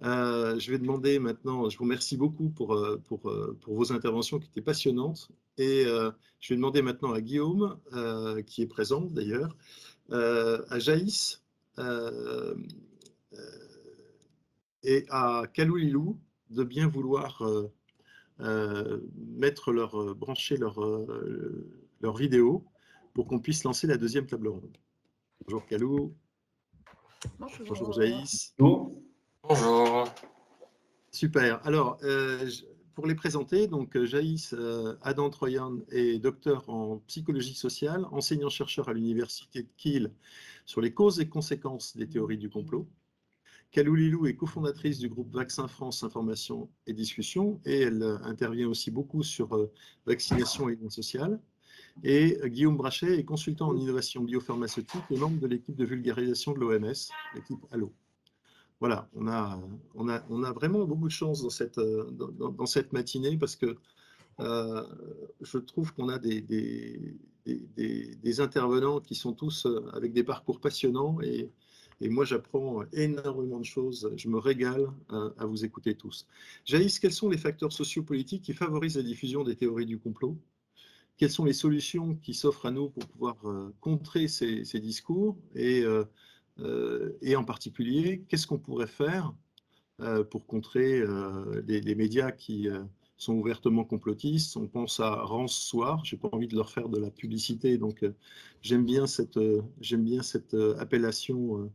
Je vais demander maintenant, je vous remercie beaucoup pour vos interventions qui étaient passionnantes. Et je vais demander maintenant à Guillaume, qui est présent d'ailleurs, à Jaïs et à Kaloulilou de bien vouloir brancher leur vidéo pour qu'on puisse lancer la deuxième table ronde. Bonjour Kalou. Bonjour Bonjour. Jaïs. Bonjour. Super. Alors, pour les présenter, donc Jaïs Adam Troyan est docteur en psychologie sociale, enseignant-chercheur à l'université de Kiel sur les causes et conséquences des théories du complot. Kalou Lilou est cofondatrice du groupe Vaccin France Information et Discussion et elle intervient aussi beaucoup sur vaccination et lien social. Et Guillaume Brachet est consultant en innovation biopharmaceutique et membre de l'équipe de vulgarisation de l'OMS, l'équipe ALLO. Voilà, on a vraiment beaucoup de chance dans cette matinée parce que je trouve qu'on a des intervenants qui sont tous avec des parcours passionnants et moi j'apprends énormément de choses, je me régale à vous écouter tous. Jaïs, quels sont les facteurs sociopolitiques qui favorisent la diffusion des théories du complot? Quelles sont les solutions qui s'offrent à nous pour pouvoir contrer ces discours et en particulier, qu'est-ce qu'on pourrait faire pour contrer les médias qui sont ouvertement complotistes? On pense à Rance Soir, je n'ai pas envie de leur faire de la publicité, donc j'aime bien cette appellation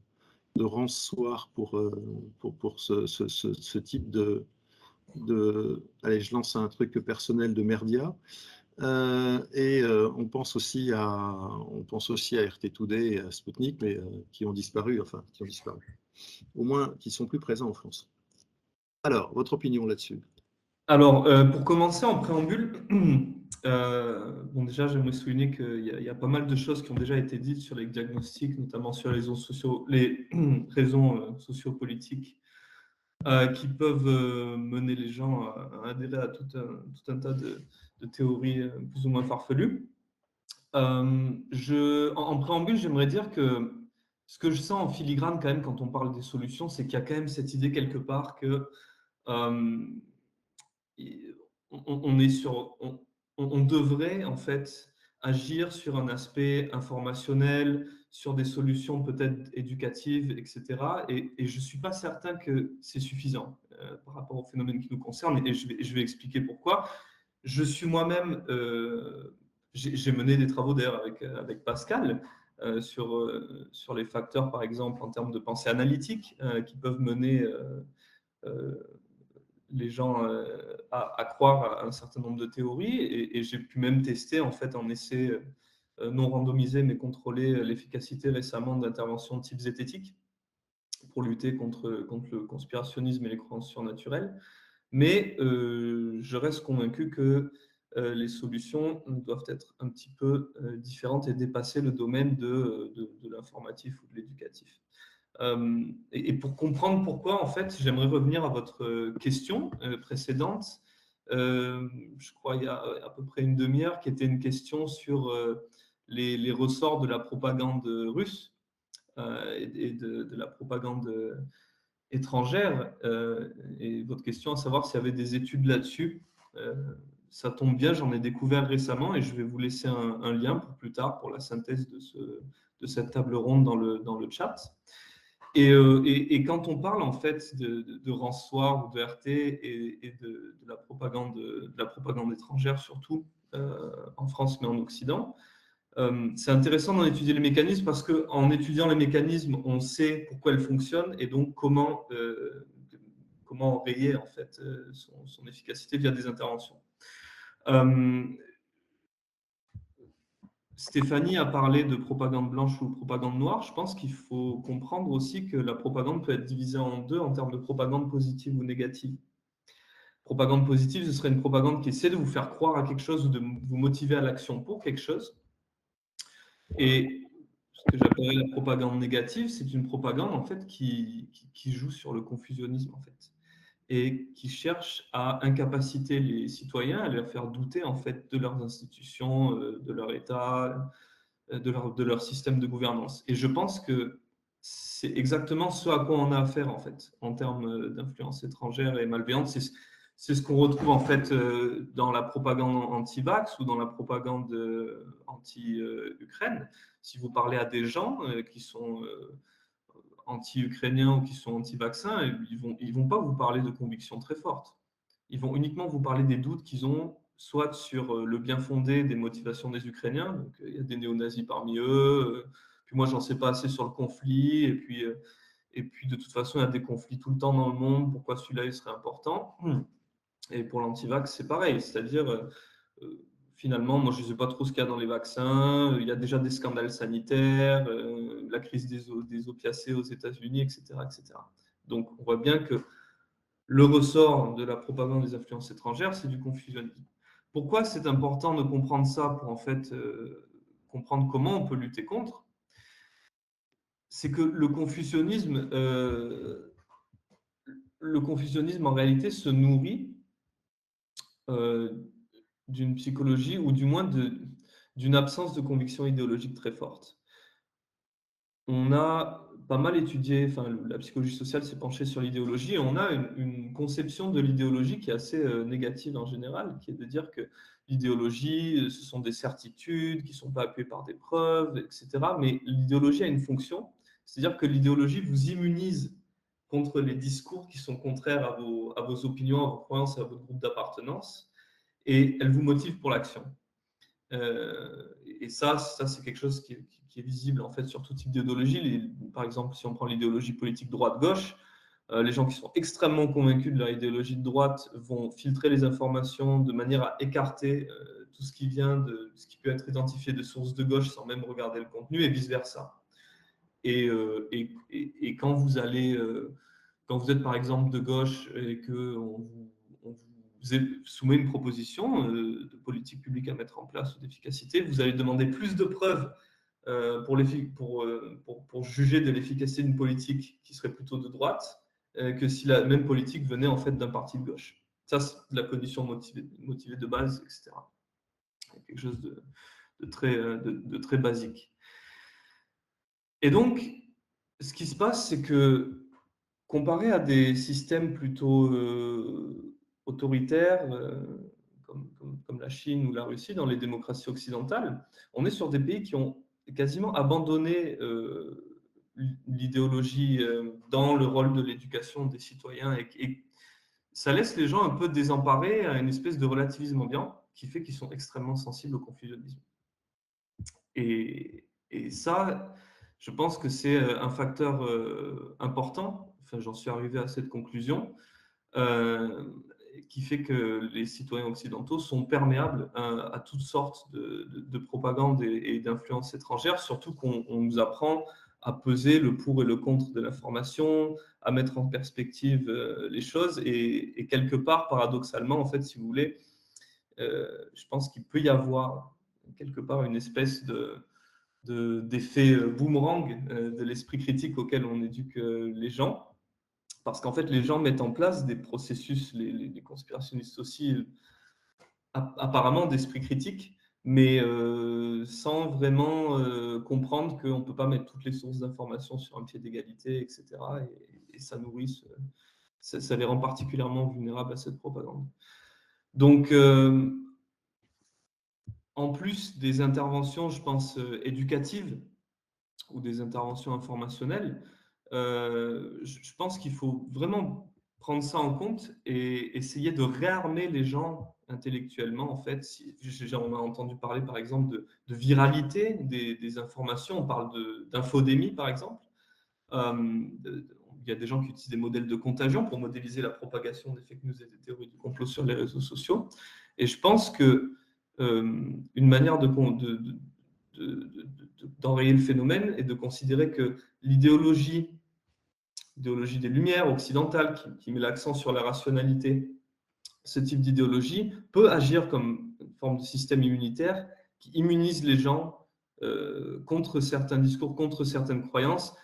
de Rance Soir pour ce type allez, je lance un truc personnel de Merdia. On pense aussi à RT Today et à Sputnik, mais qui ont disparu, au moins qui sont plus présents en France. Alors, votre opinion là-dessus? Alors, pour commencer en préambule, bon, déjà, j'aimerais souligner qu'il y a pas mal de choses qui ont déjà été dites sur les diagnostics, notamment sur les raisons sociopolitiques qui peuvent mener les gens à adhérer à tout un tas de théories plus ou moins farfelues. En préambule, j'aimerais dire que ce que je sens en filigrane quand même quand on parle des solutions, c'est qu'il y a quand même cette idée quelque part que on devrait en fait agir sur un aspect informationnel, sur des solutions peut-être éducatives, etc. Et je ne suis pas certain que c'est suffisant par rapport au phénomène qui nous concerne. Et je vais expliquer pourquoi. Je suis moi-même, j'ai mené des travaux d'ailleurs avec Pascal sur les facteurs, par exemple, en termes de pensée analytique, qui peuvent mener euh, les gens à croire à un certain nombre de théories. Et j'ai pu même tester, en fait, en essai non randomisé, mais contrôlé, l'efficacité récemment d'interventions de type zététique pour lutter contre le conspirationnisme et les croyances surnaturelles. Mais je reste convaincu que les solutions doivent être un petit peu différentes et dépasser le domaine de l'informatif ou de l'éducatif. Et pour comprendre pourquoi, en fait, j'aimerais revenir à votre question précédente. Je crois il y a à peu près une demi-heure, qui était une question sur les ressorts de la propagande russe et de la propagande étrangère. Et votre question à savoir s'il y avait des études là-dessus. Ça tombe bien, j'en ai découvert récemment et je vais vous laisser un lien pour plus tard pour la synthèse de cette table ronde dans le chat. Et quand on parle en fait de Rance Soir ou de RT et de la propagande étrangère surtout en France mais en Occident, c'est intéressant d'en étudier les mécanismes parce qu'en étudiant les mécanismes, on sait pourquoi elles fonctionnent et donc comment enrayer en fait son efficacité via des interventions. Stéphanie a parlé de propagande blanche ou propagande noire. Je pense qu'il faut comprendre aussi que la propagande peut être divisée en deux en termes de propagande positive ou négative. Propagande positive, ce serait une propagande qui essaie de vous faire croire à quelque chose ou de vous motiver à l'action pour quelque chose. Et ce que j'appellerais la propagande négative, c'est une propagande en fait qui joue sur le confusionnisme en fait et qui cherche à incapaciter les citoyens, à les faire douter en fait de leurs institutions, de leur État, de leur système de gouvernance. Et je pense que c'est exactement ce à quoi on a affaire, en fait, en termes d'influence étrangère et malveillante. C'est ce qu'on retrouve, en fait, dans la propagande anti-vax ou dans la propagande anti-Ukraine. Si vous parlez à des gens qui sont anti-ukrainiens ou qui sont anti-vaccins, ils vont pas vous parler de convictions très fortes. Ils vont uniquement vous parler des doutes qu'ils ont, soit sur le bien fondé des motivations des Ukrainiens, donc il y a des néo-nazis parmi eux, puis moi j'en sais pas assez sur le conflit, et puis de toute façon il y a des conflits tout le temps dans le monde, pourquoi celui-là il serait important? Et pour l'anti-vax c'est pareil, c'est-à-dire finalement, moi, je ne sais pas trop ce qu'il y a dans les vaccins. Il y a déjà des scandales sanitaires, la crise des opiacés aux États-Unis, etc., etc. Donc, on voit bien que le ressort de la propagande des influences étrangères, c'est du confusionnisme. Pourquoi c'est important de comprendre ça pour en fait comprendre comment on peut lutter contre? C'est que le confusionnisme en réalité se nourrit d'une psychologie ou du moins d'une absence de conviction idéologique très forte. On a pas mal étudié, enfin la psychologie sociale s'est penchée sur l'idéologie et on a une conception de l'idéologie qui est assez négative en général, qui est de dire que l'idéologie, ce sont des certitudes qui ne sont pas appuyées par des preuves, etc. Mais l'idéologie a une fonction, c'est-à-dire que l'idéologie vous immunise contre les discours qui sont contraires à vos opinions, à vos croyances, à votre groupe d'appartenance, et elle vous motive pour l'action. Et ça c'est quelque chose qui est visible en fait sur tout type d'idéologie. Par exemple, si on prend l'idéologie politique droite-gauche, les gens qui sont extrêmement convaincus de leur idéologie de droite vont filtrer les informations de manière à écarter tout ce qui vient de ce qui peut être identifié de sources de gauche sans même regarder le contenu et vice-versa. Et quand vous allez, quand vous êtes par exemple de gauche et qu'on vous soumet une proposition de politique publique à mettre en place ou d'efficacité, vous allez demander plus de preuves pour juger de l'efficacité d'une politique qui serait plutôt de droite que si la même politique venait en fait d'un parti de gauche. Ça, c'est la cognition motivée de base, etc. C'est quelque chose de très basique. Et donc, ce qui se passe, c'est que comparé à des systèmes plutôt autoritaires, comme la Chine ou la Russie, dans les démocraties occidentales, on est sur des pays qui ont quasiment abandonné l'idéologie dans le rôle de l'éducation des citoyens, et ça laisse les gens un peu désemparés à une espèce de relativisme ambiant qui fait qu'ils sont extrêmement sensibles au confusionnisme. Et ça, je pense que c'est un facteur important, enfin j'en suis arrivé à cette conclusion, qui fait que les citoyens occidentaux sont perméables à toutes sortes de propagande et d'influences étrangères, surtout qu'on nous apprend à peser le pour et le contre de l'information, à mettre en perspective les choses, et quelque part, paradoxalement, en fait, si vous voulez, je pense qu'il peut y avoir quelque part une espèce d'effet boomerang de l'esprit critique auquel on éduque les gens, parce qu'en fait, les gens mettent en place des processus, les conspirationnistes aussi, apparemment d'esprit critique, mais sans vraiment comprendre qu'on ne peut pas mettre toutes les sources d'informations sur un pied d'égalité, etc. Et ça nourrit, ça les rend particulièrement vulnérables à cette propagande. Donc, en plus des interventions, je pense, éducatives ou des interventions informationnelles, je pense qu'il faut vraiment prendre ça en compte et essayer de réarmer les gens intellectuellement. En fait, on a entendu parler, par exemple, de viralité des informations. On parle d'infodémie, par exemple. Il y a des gens qui utilisent des modèles de contagion pour modéliser la propagation des fake news et des théories du complot sur les réseaux sociaux. Et je pense que une manière d'enrayer le phénomène est de considérer que l'idéologie des Lumières occidentale qui met l'accent sur la rationalité, ce type d'idéologie peut agir comme une forme de système immunitaire qui immunise les gens contre certains discours, contre certaines croyances,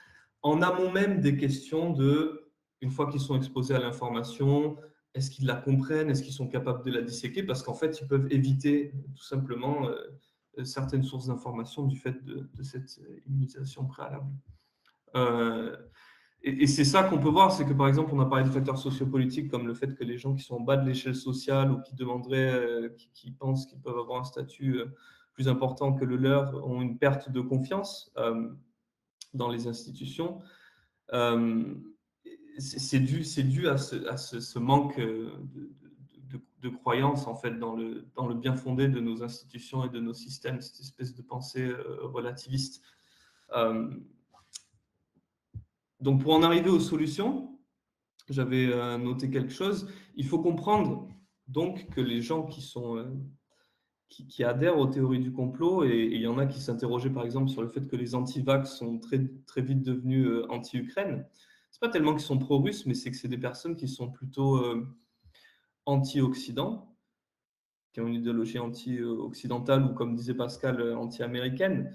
en amont même des questions une fois qu'ils sont exposés à l'information, est-ce qu'ils la comprennent, est-ce qu'ils sont capables de la disséquer, parce qu'en fait, ils peuvent éviter tout simplement certaines sources d'information du fait de cette immunisation préalable. Et c'est ça qu'on peut voir, c'est que par exemple, on a parlé de facteurs sociopolitiques comme le fait que les gens qui sont en bas de l'échelle sociale ou qui demanderaient, qui pensent qu'ils peuvent avoir un statut plus important que le leur, ont une perte de confiance dans les institutions. C'est dû à ce manque de croyance en fait dans le bien fondé de nos institutions et de nos systèmes, cette espèce de pensée relativiste. Donc pour en arriver aux solutions, j'avais noté quelque chose. Il faut comprendre donc que les gens qui adhèrent aux théories du complot, et il y en a qui s'interrogeaient par exemple sur le fait que les anti-vax sont très, très vite devenus anti-Ukraine. C'est pas tellement qu'ils sont pro-russes, mais c'est que c'est des personnes qui sont plutôt anti-Occident, qui ont une idéologie anti-occidentale ou, comme disait Pascal, anti-américaine.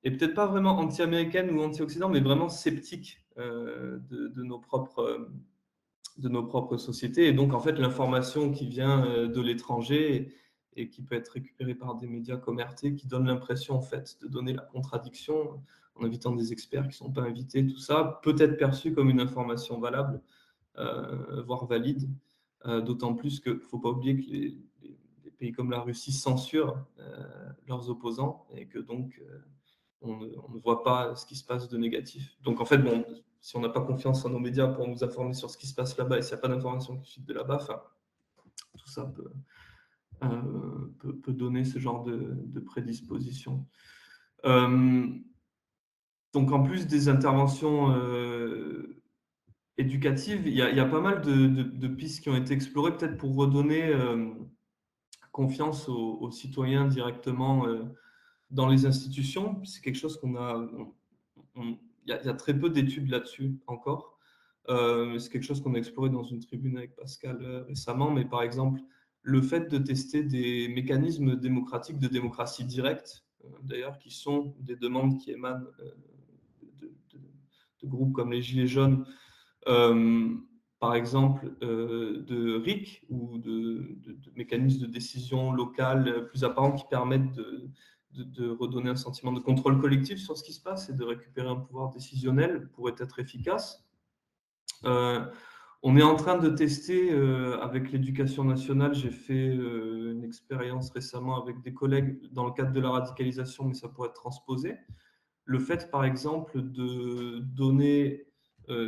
Et peut-être pas vraiment anti-américaine ou anti-occident, mais vraiment sceptiques de nos propres sociétés. Et donc, en fait, l'information qui vient de l'étranger et qui peut être récupérée par des médias comme RT, qui donne l'impression, en fait, de donner la contradiction en invitant des experts qui ne sont pas invités, tout ça peut être perçu comme une information valable, voire valide. D'autant plus qu'il ne faut pas oublier que les pays comme la Russie censurent leurs opposants et que donc on ne voit pas ce qui se passe de négatif. Donc en fait, bon, si on n'a pas confiance en nos médias pour nous informer sur ce qui se passe là-bas et s'il n'y a pas d'informations qui suivent de là-bas, tout ça peut donner ce genre de prédisposition. Donc en plus des interventions éducatives, il y a pas mal de pistes qui ont été explorées, peut-être pour redonner confiance aux citoyens directement dans les institutions. C'est quelque chose qu'on a... Il y a très peu d'études là-dessus encore. C'est quelque chose qu'on a exploré dans une tribune avec Pascal récemment, mais par exemple, le fait de tester des mécanismes démocratiques de démocratie directe, d'ailleurs, qui sont des demandes qui émanent de groupes comme les Gilets jaunes, par exemple, de RIC ou de mécanismes de décision locale plus apparents qui permettent de redonner un sentiment de contrôle collectif sur ce qui se passe et de récupérer un pouvoir décisionnel pourrait être efficace. On est en train de tester avec l'éducation nationale. J'ai fait une expérience récemment avec des collègues dans le cadre de la radicalisation, mais ça pourrait être transposé. Le fait, par exemple, de donner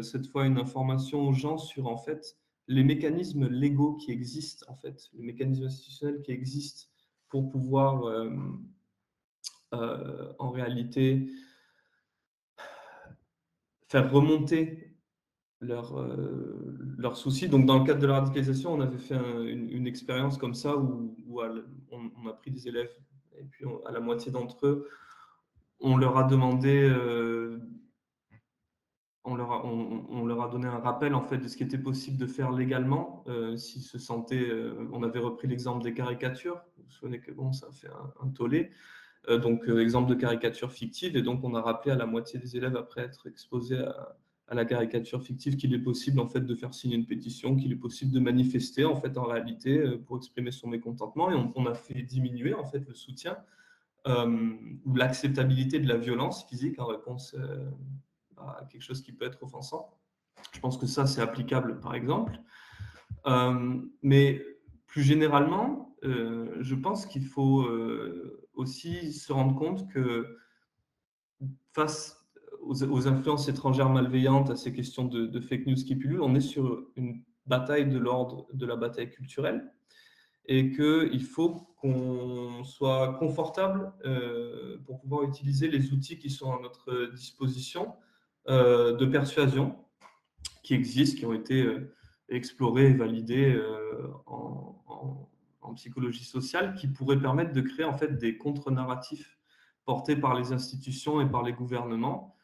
cette fois une information aux gens sur en fait les mécanismes légaux qui existent, en fait, les mécanismes institutionnels qui existent pour pouvoir en réalité faire remonter leurs soucis. Donc, dans le cadre de la radicalisation, on avait fait une expérience comme ça où on a pris des élèves et puis à la moitié d'entre eux, on leur a demandé, on leur a donné un rappel en fait de ce qui était possible de faire légalement s'ils se sentaient. On avait repris l'exemple des caricatures. Vous vous souvenez que bon, ça a fait un tollé. Donc, exemple de caricature fictive, et donc on a rappelé à la moitié des élèves après être exposés à la caricature fictive qu'il est possible en fait de faire signer une pétition, qu'il est possible de manifester en fait en réalité pour exprimer son mécontentement, et on a fait diminuer en fait le soutien ou l'acceptabilité de la violence physique en réponse à quelque chose qui peut être offensant. Je pense que ça c'est applicable par exemple, mais plus généralement, je pense qu'il faut aussi se rendre compte que face aux influences étrangères malveillantes, à ces questions de fake news qui pullulent, on est sur une bataille de l'ordre de la bataille culturelle, et qu'il faut qu'on soit confortable pour pouvoir utiliser les outils qui sont à notre disposition de persuasion, qui existent, qui ont été explorés et validés en psychologie sociale, qui pourraient permettre de créer en fait des contre-narratifs portés par les institutions et par les gouvernements,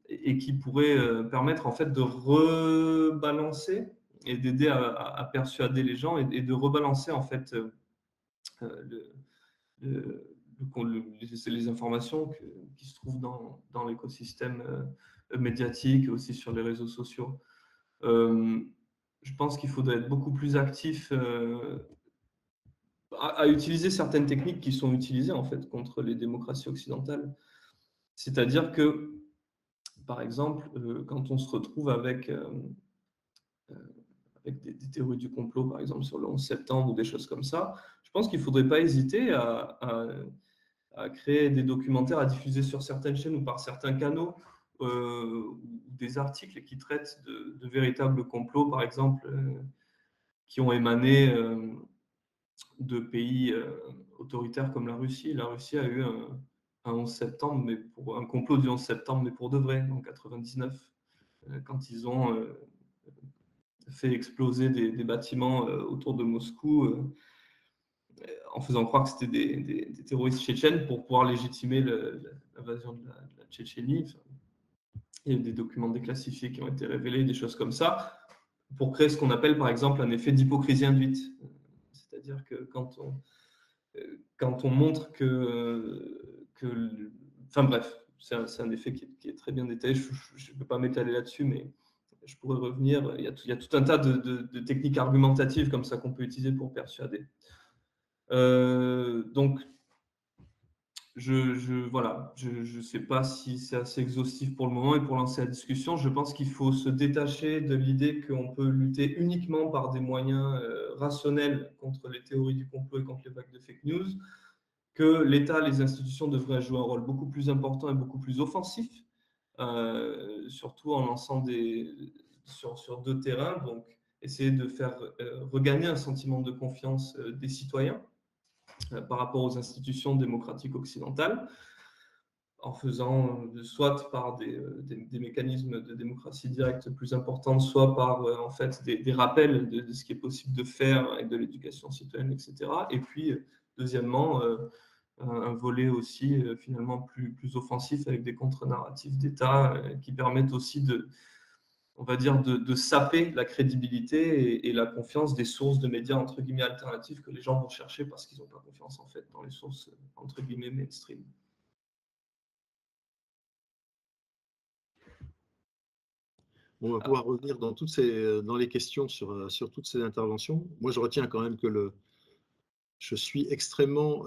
et qui pourraient permettre en fait de rebalancer et d'aider à persuader les gens et de rebalancer en fait les informations qui se trouvent dans l'écosystème médiatique, aussi sur les réseaux sociaux. Je pense qu'il faudrait être beaucoup plus actif à utiliser certaines techniques qui sont utilisées en fait contre les démocraties occidentales. C'est-à-dire que par exemple, quand on se retrouve avec des théories du complot, par exemple sur le 11 septembre ou des choses comme ça, je pense qu'il ne faudrait pas hésiter à créer des documentaires à diffuser sur certaines chaînes ou par certains canaux, ou des articles qui traitent de véritables complots, par exemple, qui ont émané de pays autoritaires comme la Russie. La Russie a eu un 11 septembre, mais pour un complot du 11 septembre, mais pour de vrai, en 99, quand ils ont fait exploser des bâtiments autour de Moscou, en faisant croire que c'était des terroristes tchétchènes pour pouvoir légitimer l'invasion de la Tchétchénie. Enfin, il y a des documents déclassifiés qui ont été révélés, des choses comme ça, pour créer ce qu'on appelle par exemple un effet d'hypocrisie induite. C'est-à-dire que quand on montre enfin bref, c'est un effet qui est très bien détaillé. Je ne peux pas m'étaler là-dessus, mais je pourrais revenir. Il y a tout un tas de techniques argumentatives comme ça qu'on peut utiliser pour persuader. Donc, voilà, je ne sais pas si c'est assez exhaustif pour le moment et pour lancer la discussion, je pense qu'il faut se détacher de l'idée qu'on peut lutter uniquement par des moyens rationnels contre les théories du complot et contre les vagues de fake news, que l'État, les institutions devraient jouer un rôle beaucoup plus important et beaucoup plus offensif, surtout en lançant sur deux terrains, donc essayer de faire regagner un sentiment de confiance des citoyens par rapport aux institutions démocratiques occidentales, en faisant soit par des mécanismes de démocratie directe plus importants, soit par en fait des rappels de ce qui est possible de faire avec de l'éducation citoyenne, etc. Et puis, deuxièmement, un volet aussi finalement plus offensif avec des contre-narratifs d'État qui permettent aussi on va dire, de saper la crédibilité et la confiance des sources de médias, entre guillemets, alternatives que les gens vont chercher parce qu'ils n'ont pas confiance, en fait, dans les sources, entre guillemets, mainstream. On va pouvoir revenir dans les questions sur toutes ces interventions. Moi, je retiens quand même que je suis extrêmement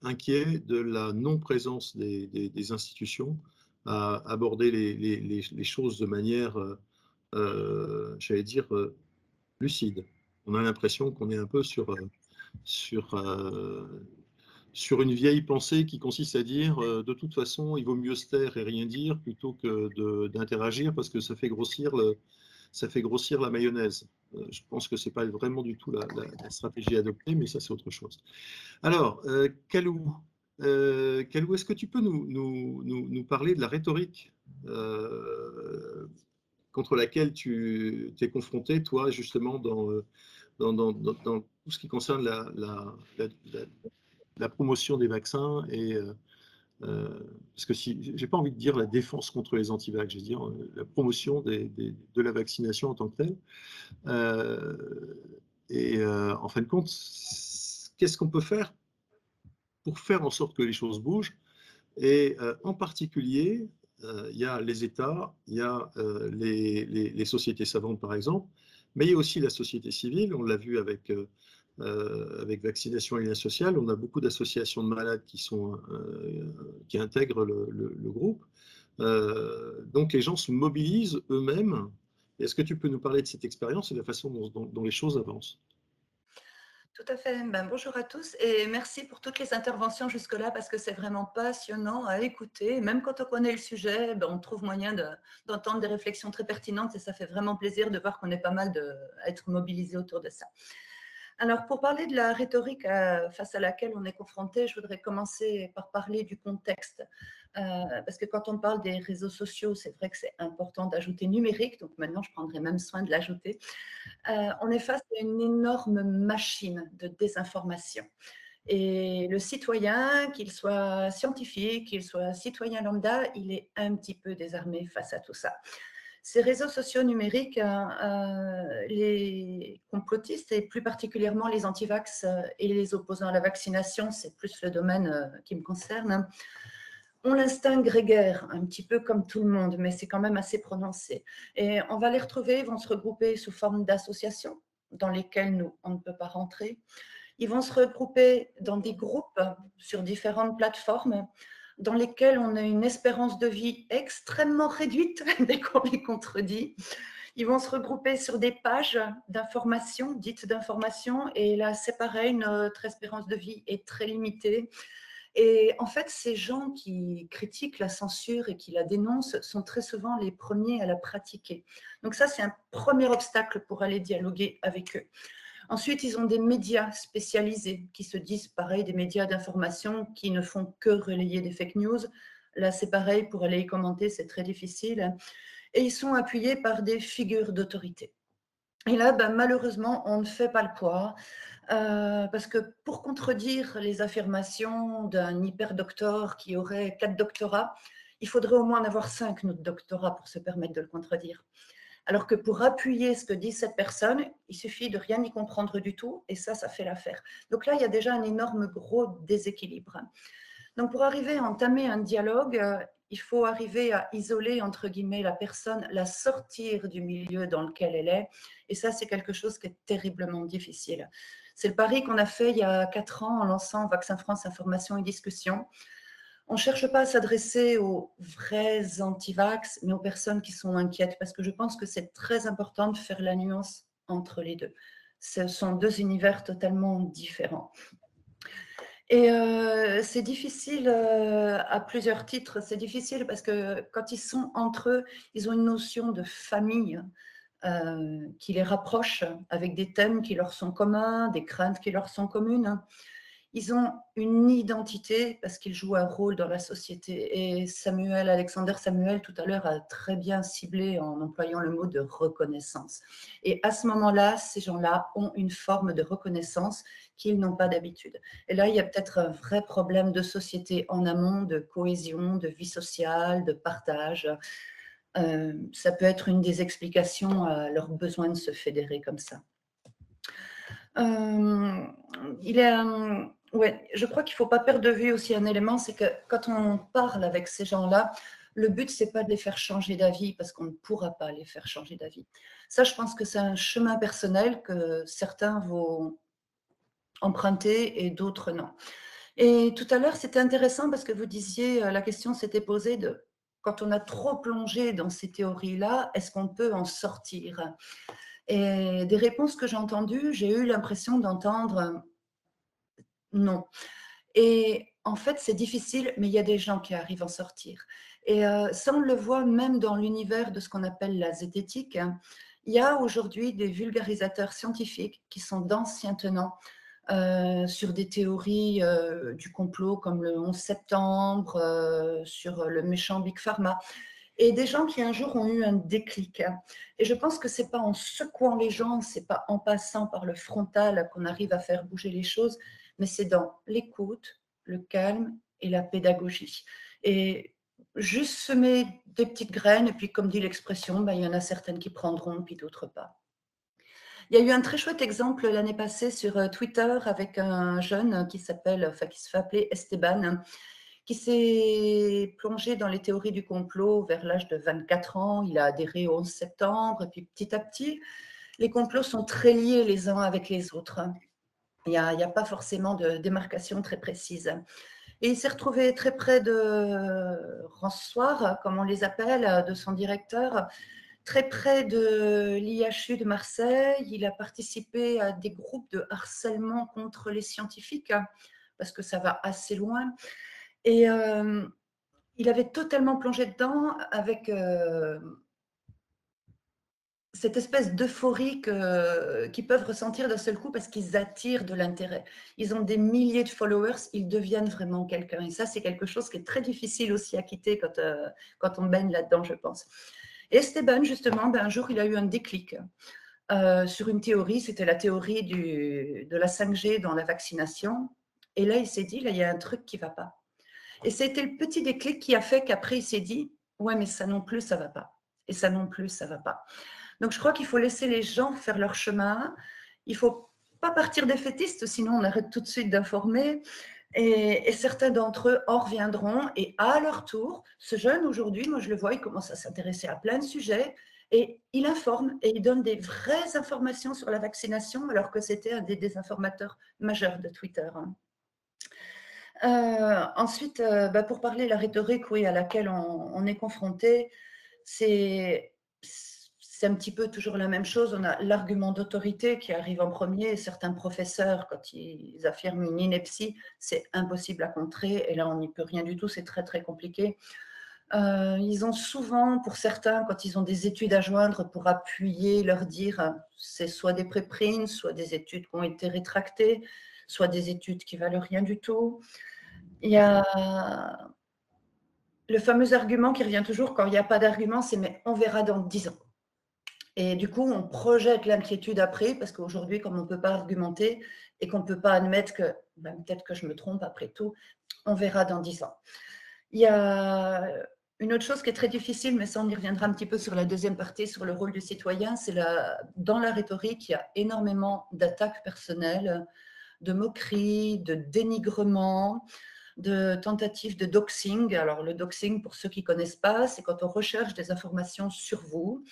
inquiet de la non-présence des institutions à aborder les choses de manière, j'allais dire, lucide. On a l'impression qu'on est un peu sur, sur une vieille pensée qui consiste à dire de toute façon, il vaut mieux se taire et rien dire plutôt que d'interagir parce que ça fait grossir la mayonnaise. Je pense que ce n'est pas vraiment du tout la stratégie adoptée, mais ça, c'est autre chose. Alors, Kalou, est-ce que tu peux nous parler de la rhétorique contre laquelle tu t'es confronté, toi, justement, dans tout ce qui concerne la promotion des vaccins parce que j'ai pas envie de dire la défense contre les antivax, je veux dire la promotion de la vaccination en tant que telle. En fin de compte, qu'est-ce qu'on peut faire pour faire en sorte que les choses bougent? Et en particulier, il y a les États, il y a les sociétés savantes, par exemple, mais il y a aussi la société civile. On l'a vu avec Vaccination et Lien Social. On a beaucoup d'associations de malades qui intègrent le groupe. Donc les gens se mobilisent eux-mêmes. Est-ce que tu peux nous parler de cette expérience et de la façon dont les choses avancent? Tout à fait. Bonjour à tous et merci pour toutes les interventions jusque-là parce que c'est vraiment passionnant à écouter. Même quand on connaît le sujet, on trouve moyen d'entendre des réflexions très pertinentes et ça fait vraiment plaisir de voir qu'on est pas mal à être mobilisés autour de ça. Alors, pour parler de la rhétorique face à laquelle on est confronté, je voudrais commencer par parler du contexte. Parce que quand on parle des réseaux sociaux, c'est vrai que c'est important d'ajouter numérique, donc maintenant je prendrai même soin de l'ajouter. On est face à une énorme machine de désinformation. Et le citoyen, qu'il soit scientifique, qu'il soit citoyen lambda, il est un petit peu désarmé face à tout ça. Ces réseaux sociaux numériques, les complotistes et plus particulièrement les antivax et les opposants à la vaccination, c'est plus le domaine qui me concerne, ont l'instinct grégaire, un petit peu comme tout le monde, mais c'est quand même assez prononcé. Et on va les retrouver, ils vont se regrouper sous forme d'associations dans lesquelles nous, on ne peut pas rentrer. Ils vont se regrouper dans des groupes sur différentes plateformes dans lesquels on a une espérance de vie extrêmement réduite dès qu'on les contredit. Ils vont se regrouper sur des pages d'information, dites d'information, et là, c'est pareil, notre espérance de vie est très limitée. Et en fait, ces gens qui critiquent la censure et qui la dénoncent sont très souvent les premiers à la pratiquer. Donc ça, c'est un premier obstacle pour aller dialoguer avec eux. Ensuite, ils ont des médias spécialisés qui se disent, pareil, des médias d'information qui ne font que relayer des fake news. Là, c'est pareil, pour aller y commenter, c'est très difficile. Et ils sont appuyés par des figures d'autorité. Et là, malheureusement, on ne fait pas le poids, parce que pour contredire les affirmations d'un hyper-docteur qui aurait 4 doctorats, il faudrait au moins en avoir 5 autres doctorats pour se permettre de le contredire. Alors que pour appuyer ce que dit cette personne, il suffit de rien y comprendre du tout, et ça fait l'affaire. Donc là, il y a déjà un énorme gros déséquilibre. Donc pour arriver à entamer un dialogue, il faut arriver à isoler, entre guillemets, la personne, la sortir du milieu dans lequel elle est, et ça, c'est quelque chose qui est terriblement difficile. C'est le pari qu'on a fait il y a 4 ans en lançant Vaccin France Information et Discussion. On ne cherche pas à s'adresser aux vrais anti-vax, mais aux personnes qui sont inquiètes, parce que je pense que c'est très important de faire la nuance entre les deux. Ce sont 2 univers totalement différents. Et c'est difficile à plusieurs titres. C'est difficile parce que quand ils sont entre eux, ils ont une notion de famille qui les rapproche avec des thèmes qui leur sont communs, des craintes qui leur sont communes. Ils ont une identité parce qu'ils jouent un rôle dans la société. Et Alexander Samuel, tout à l'heure, a très bien ciblé en employant le mot de reconnaissance. Et à ce moment-là, ces gens-là ont une forme de reconnaissance qu'ils n'ont pas d'habitude. Et là, il y a peut-être un vrai problème de société en amont, de cohésion, de vie sociale, de partage. Ça peut être une des explications à leur besoin de se fédérer comme ça. Je crois qu'il ne faut pas perdre de vue aussi un élément, c'est que quand on parle avec ces gens-là, le but, ce n'est pas de les faire changer d'avis, parce qu'on ne pourra pas les faire changer d'avis. Ça, je pense que c'est un chemin personnel que certains vont emprunter et d'autres non. Et tout à l'heure, c'était intéressant parce que vous disiez, la question s'était posée de quand on a trop plongé dans ces théories-là, est-ce qu'on peut en sortir ? Et des réponses que j'ai entendues, j'ai eu l'impression d'entendre non. Et en fait, c'est difficile, mais il y a des gens qui arrivent à en sortir. Et ça, on le voit même dans l'univers de ce qu'on appelle la zététique. Il y a aujourd'hui des vulgarisateurs scientifiques qui sont d'anciens tenants sur des théories du complot comme le 11 septembre, sur le méchant Big Pharma, et des gens qui un jour ont eu un déclic. Et je pense que ce n'est pas en secouant les gens, ce n'est pas en passant par le frontal qu'on arrive à faire bouger les choses, mais c'est dans l'écoute, le calme et la pédagogie. Et juste semer des petites graines, et puis comme dit l'expression, il y en a certaines qui prendront, puis d'autres pas. Il y a eu un très chouette exemple l'année passée sur Twitter avec un jeune qui se fait appeler Esteban, qui s'est plongé dans les théories du complot vers l'âge de 24 ans. Il a adhéré au 11 septembre, et puis petit à petit, les complots sont très liés les uns avec les autres. Il n'y a pas forcément de démarcation très précise. Et il s'est retrouvé très près de Rançoir, comme on les appelle, de son directeur, très près de l'IHU de Marseille. Il a participé à des groupes de harcèlement contre les scientifiques, parce que ça va assez loin. Et il avait totalement plongé dedans avec cette espèce d'euphorie qu'ils peuvent ressentir d'un seul coup parce qu'ils attirent de l'intérêt. Ils ont des milliers de followers, ils deviennent vraiment quelqu'un. Et ça, c'est quelque chose qui est très difficile aussi à quitter quand on baigne là-dedans, je pense. Et Esteban, justement, un jour, il a eu un déclic sur une théorie, c'était la théorie de la 5G dans la vaccination. Et là, il s'est dit, là, il y a un truc qui ne va pas. Et c'était le petit déclic qui a fait qu'après, il s'est dit, ouais, mais ça non plus, ça ne va pas. Et ça non plus, ça ne va pas. Donc, je crois qu'il faut laisser les gens faire leur chemin. Il ne faut pas partir défaitiste, sinon on arrête tout de suite d'informer. Et certains d'entre eux en reviendront. Et à leur tour, ce jeune aujourd'hui, moi je le vois, il commence à s'intéresser à plein de sujets. Et il informe et il donne des vraies informations sur la vaccination, alors que c'était un des désinformateurs majeurs de Twitter. Ensuite, pour parler de la rhétorique, oui, à laquelle on est confronté, c'est un petit peu toujours la même chose. On a l'argument d'autorité qui arrive en premier. Et certains professeurs, quand ils affirment une ineptie, c'est impossible à contrer. Et là, on n'y peut rien du tout. C'est très, très compliqué. Ils ont souvent, pour certains, quand ils ont des études à joindre pour appuyer, leur dire, c'est soit des préprints, soit des études qui ont été rétractées, soit des études qui valent rien du tout. Il y a le fameux argument qui revient toujours quand il n'y a pas d'argument, c'est « mais on verra dans 10 ans ». Et du coup, on projette l'inquiétude après, parce qu'aujourd'hui, comme on ne peut pas argumenter et qu'on ne peut pas admettre que peut-être que je me trompe après tout, on verra dans 10 ans. Il y a une autre chose qui est très difficile, mais ça, on y reviendra un petit peu sur la deuxième partie, sur le rôle du citoyen, c'est dans la rhétorique, il y a énormément d'attaques personnelles, de moqueries, de dénigrements, de tentatives de doxing. Alors, le doxing, pour ceux qui ne connaissent pas, c'est quand on recherche des informations sur vous,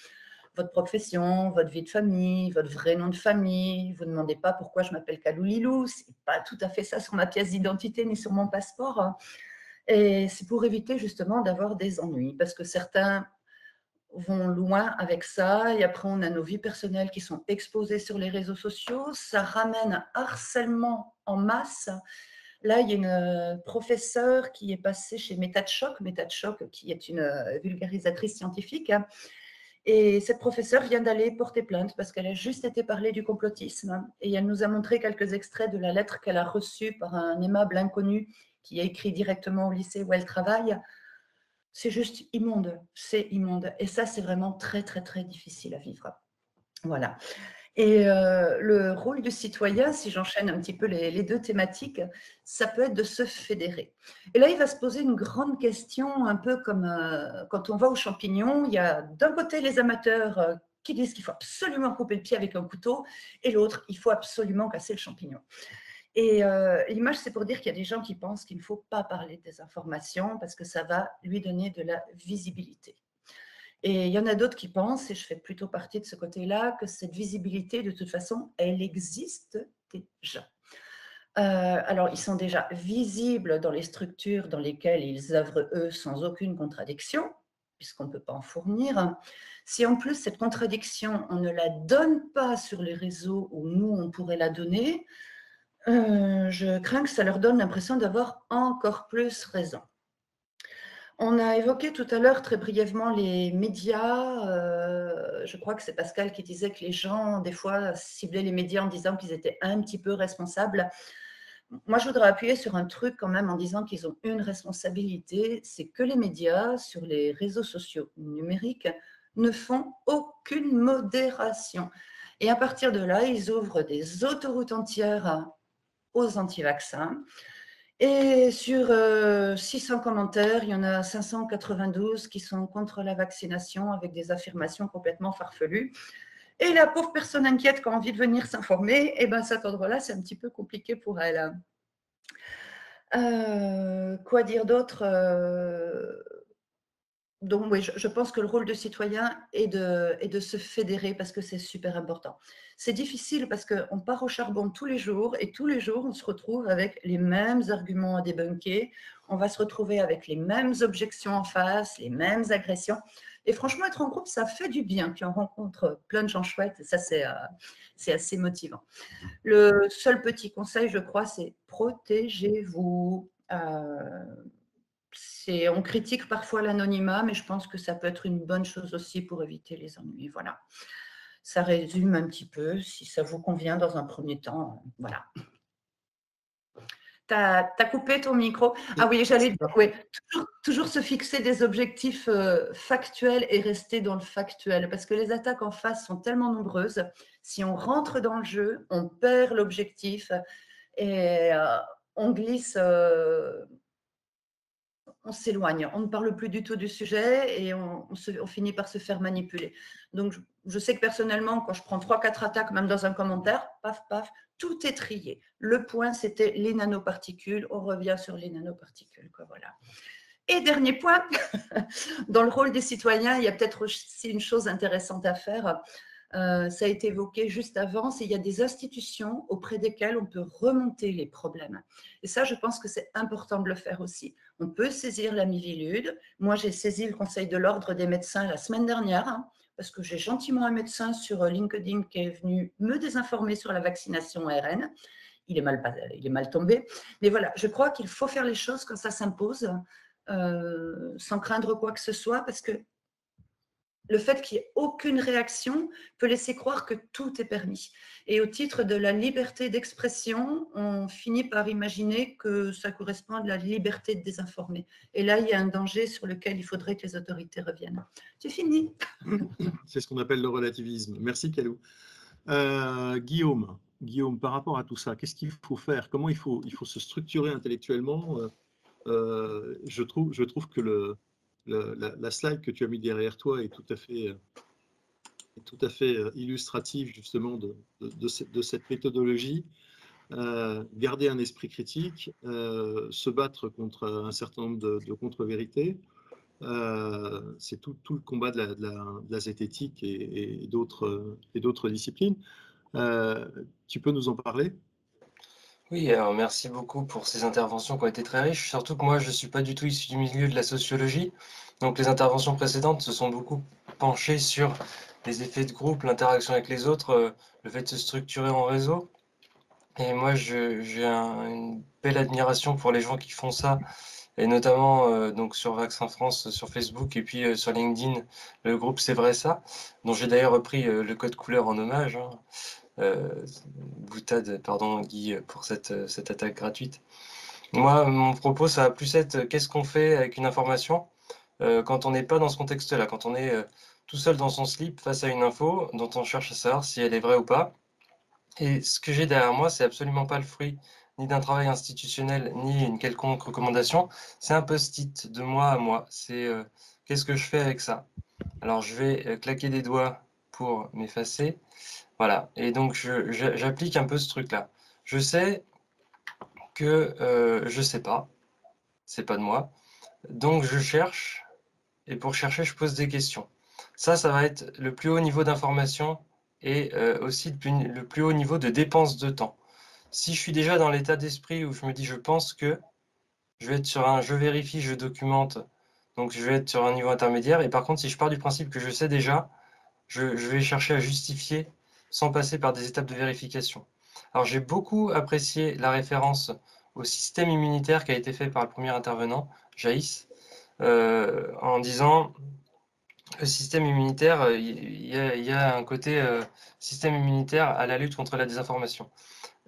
votre profession, votre vie de famille, votre vrai nom de famille. Vous ne demandez pas pourquoi je m'appelle Kaloulilou, ce n'est pas tout à fait ça sur ma pièce d'identité ni sur mon passeport. Et c'est pour éviter justement d'avoir des ennuis, parce que certains vont loin avec ça, et après on a nos vies personnelles qui sont exposées sur les réseaux sociaux, ça ramène un harcèlement en masse. Là, il y a une professeure qui est passée chez MetaChoc, qui est une vulgarisatrice scientifique, et cette professeure vient d'aller porter plainte parce qu'elle a juste été parler du complotisme, et elle nous a montré quelques extraits de la lettre qu'elle a reçue par un aimable inconnu qui a écrit directement au lycée où elle travaille. C'est juste immonde, c'est immonde. Et ça, c'est vraiment très, très, très difficile à vivre. Voilà. Et le rôle du citoyen, si j'enchaîne un petit peu les deux thématiques, ça peut être de se fédérer. Et là, il va se poser une grande question, un peu comme quand on va aux champignons, il y a d'un côté les amateurs qui disent qu'il faut absolument couper le pied avec un couteau, et l'autre, il faut absolument casser le champignon. Et l'image, c'est pour dire qu'il y a des gens qui pensent qu'il ne faut pas parler de désinformation parce que ça va lui donner de la visibilité. Et il y en a d'autres qui pensent, et je fais plutôt partie de ce côté-là, que cette visibilité, de toute façon, elle existe déjà. Alors, ils sont déjà visibles dans les structures dans lesquelles ils œuvrent, eux, sans aucune contradiction, puisqu'on ne peut pas en fournir. Si en plus, cette contradiction, on ne la donne pas sur les réseaux où nous, on pourrait la donner, je crains que ça leur donne l'impression d'avoir encore plus raison. On a évoqué tout à l'heure très brièvement les médias. Je crois que c'est Pascal qui disait que les gens, des fois, ciblaient les médias en disant qu'ils étaient un petit peu responsables. Moi, je voudrais appuyer sur un truc quand même en disant qu'ils ont une responsabilité, c'est que les médias, sur les réseaux sociaux numériques, ne font aucune modération. Et à partir de là, ils ouvrent des autoroutes entières aux anti-vaccins. Et sur 600 commentaires, il y en a 592 qui sont contre la vaccination avec des affirmations complètement farfelues. Et la pauvre personne inquiète qui a envie de venir s'informer, eh ben, cet endroit-là, c'est un petit peu compliqué pour elle. Quoi dire d'autre? Donc oui, je pense que le rôle de citoyen est de se fédérer parce que c'est super important. C'est difficile parce qu'on part au charbon tous les jours et tous les jours, on se retrouve avec les mêmes arguments à débunker, on va se retrouver avec les mêmes objections en face, les mêmes agressions. Et franchement, être en groupe, ça fait du bien. Puis on rencontre plein de gens chouettes et ça, c'est assez motivant. Le seul petit conseil, je crois, c'est protégez-vous. On critique parfois l'anonymat, mais je pense que ça peut être une bonne chose aussi pour éviter les ennuis. Voilà. Ça résume un petit peu, si ça vous convient dans un premier temps. Voilà. Tu as coupé ton micro. Ah oui, j'allais dire, oui, toujours se fixer des objectifs factuels et rester dans le factuel, parce que les attaques en face sont tellement nombreuses. Si on rentre dans le jeu, on perd l'objectif et on glisse... on s'éloigne, on ne parle plus du tout du sujet et on finit par se faire manipuler. Donc, je sais que personnellement, quand je prends 3-4 attaques, même dans un commentaire, paf, paf, tout est trié. Le point, c'était les nanoparticules. On revient sur les nanoparticules, quoi, voilà. Et dernier point, dans le rôle des citoyens, il y a peut-être aussi une chose intéressante à faire. Ça a été évoqué juste avant, il y a des institutions auprès desquelles on peut remonter les problèmes. Et ça, je pense que c'est important de le faire aussi. On peut saisir la Miviludes. Moi, j'ai saisi le Conseil de l'Ordre des médecins la semaine dernière, hein, parce que j'ai gentiment un médecin sur LinkedIn qui est venu me désinformer sur la vaccination ARN. Il est mal tombé. Mais voilà, je crois qu'il faut faire les choses quand ça s'impose, sans craindre quoi que ce soit, parce que le fait qu'il n'y ait aucune réaction peut laisser croire que tout est permis. Et au titre de la liberté d'expression, on finit par imaginer que ça correspond à de la liberté de désinformer. Et là, il y a un danger sur lequel il faudrait que les autorités reviennent. J'ai fini. C'est ce qu'on appelle le relativisme. Merci, Kalou. Guillaume, par rapport à tout ça, qu'est-ce qu'il faut faire? Comment il faut se structurer intellectuellement? Je trouve que la slide que tu as mis derrière toi est tout à fait illustrative justement de cette méthodologie. Garder un esprit critique, se battre contre un certain nombre de contre-vérités, c'est tout le combat de la zététique et d'autres disciplines. Tu peux nous en parler? Oui, alors merci beaucoup pour ces interventions qui ont été très riches. Surtout que moi, je ne suis pas du tout issu du milieu de la sociologie. Donc les interventions précédentes se sont beaucoup penchées sur les effets de groupe, l'interaction avec les autres, le fait de se structurer en réseau. Et moi, j'ai une belle admiration pour les gens qui font ça, et notamment donc sur Vaccin France, sur Facebook, et puis sur LinkedIn, le groupe C'est vrai ça, dont j'ai d'ailleurs repris le code couleur en hommage. Hein. Boutade, pardon Guy, pour cette attaque gratuite. Moi, mon propos, ça va plus être qu'est-ce qu'on fait avec une information quand on n'est pas dans ce contexte-là, quand on est tout seul dans son slip face à une info dont on cherche à savoir si elle est vraie ou pas. Et ce que j'ai derrière moi, c'est absolument pas le fruit ni d'un travail institutionnel, ni une quelconque recommandation. C'est un post-it de moi à moi. C'est qu'est-ce que je fais avec ça? Alors, je vais claquer des doigts pour m'effacer. Voilà. Et donc, j'applique un peu ce truc-là. Je sais que je sais pas. C'est pas de moi. Donc, je cherche. Et pour chercher, je pose des questions. Ça va être le plus haut niveau d'information et aussi le plus haut niveau de dépense de temps. Si je suis déjà dans l'état d'esprit où je me dis je pense que, je vais être sur un je vérifie, je documente, donc je vais être sur un niveau intermédiaire. Et par contre, si je pars du principe que je sais déjà, je vais chercher à justifier sans passer par des étapes de vérification. Alors j'ai beaucoup apprécié la référence au système immunitaire qui a été fait par le premier intervenant, Jaïs, en disant le système immunitaire, il y a un côté système immunitaire à la lutte contre la désinformation.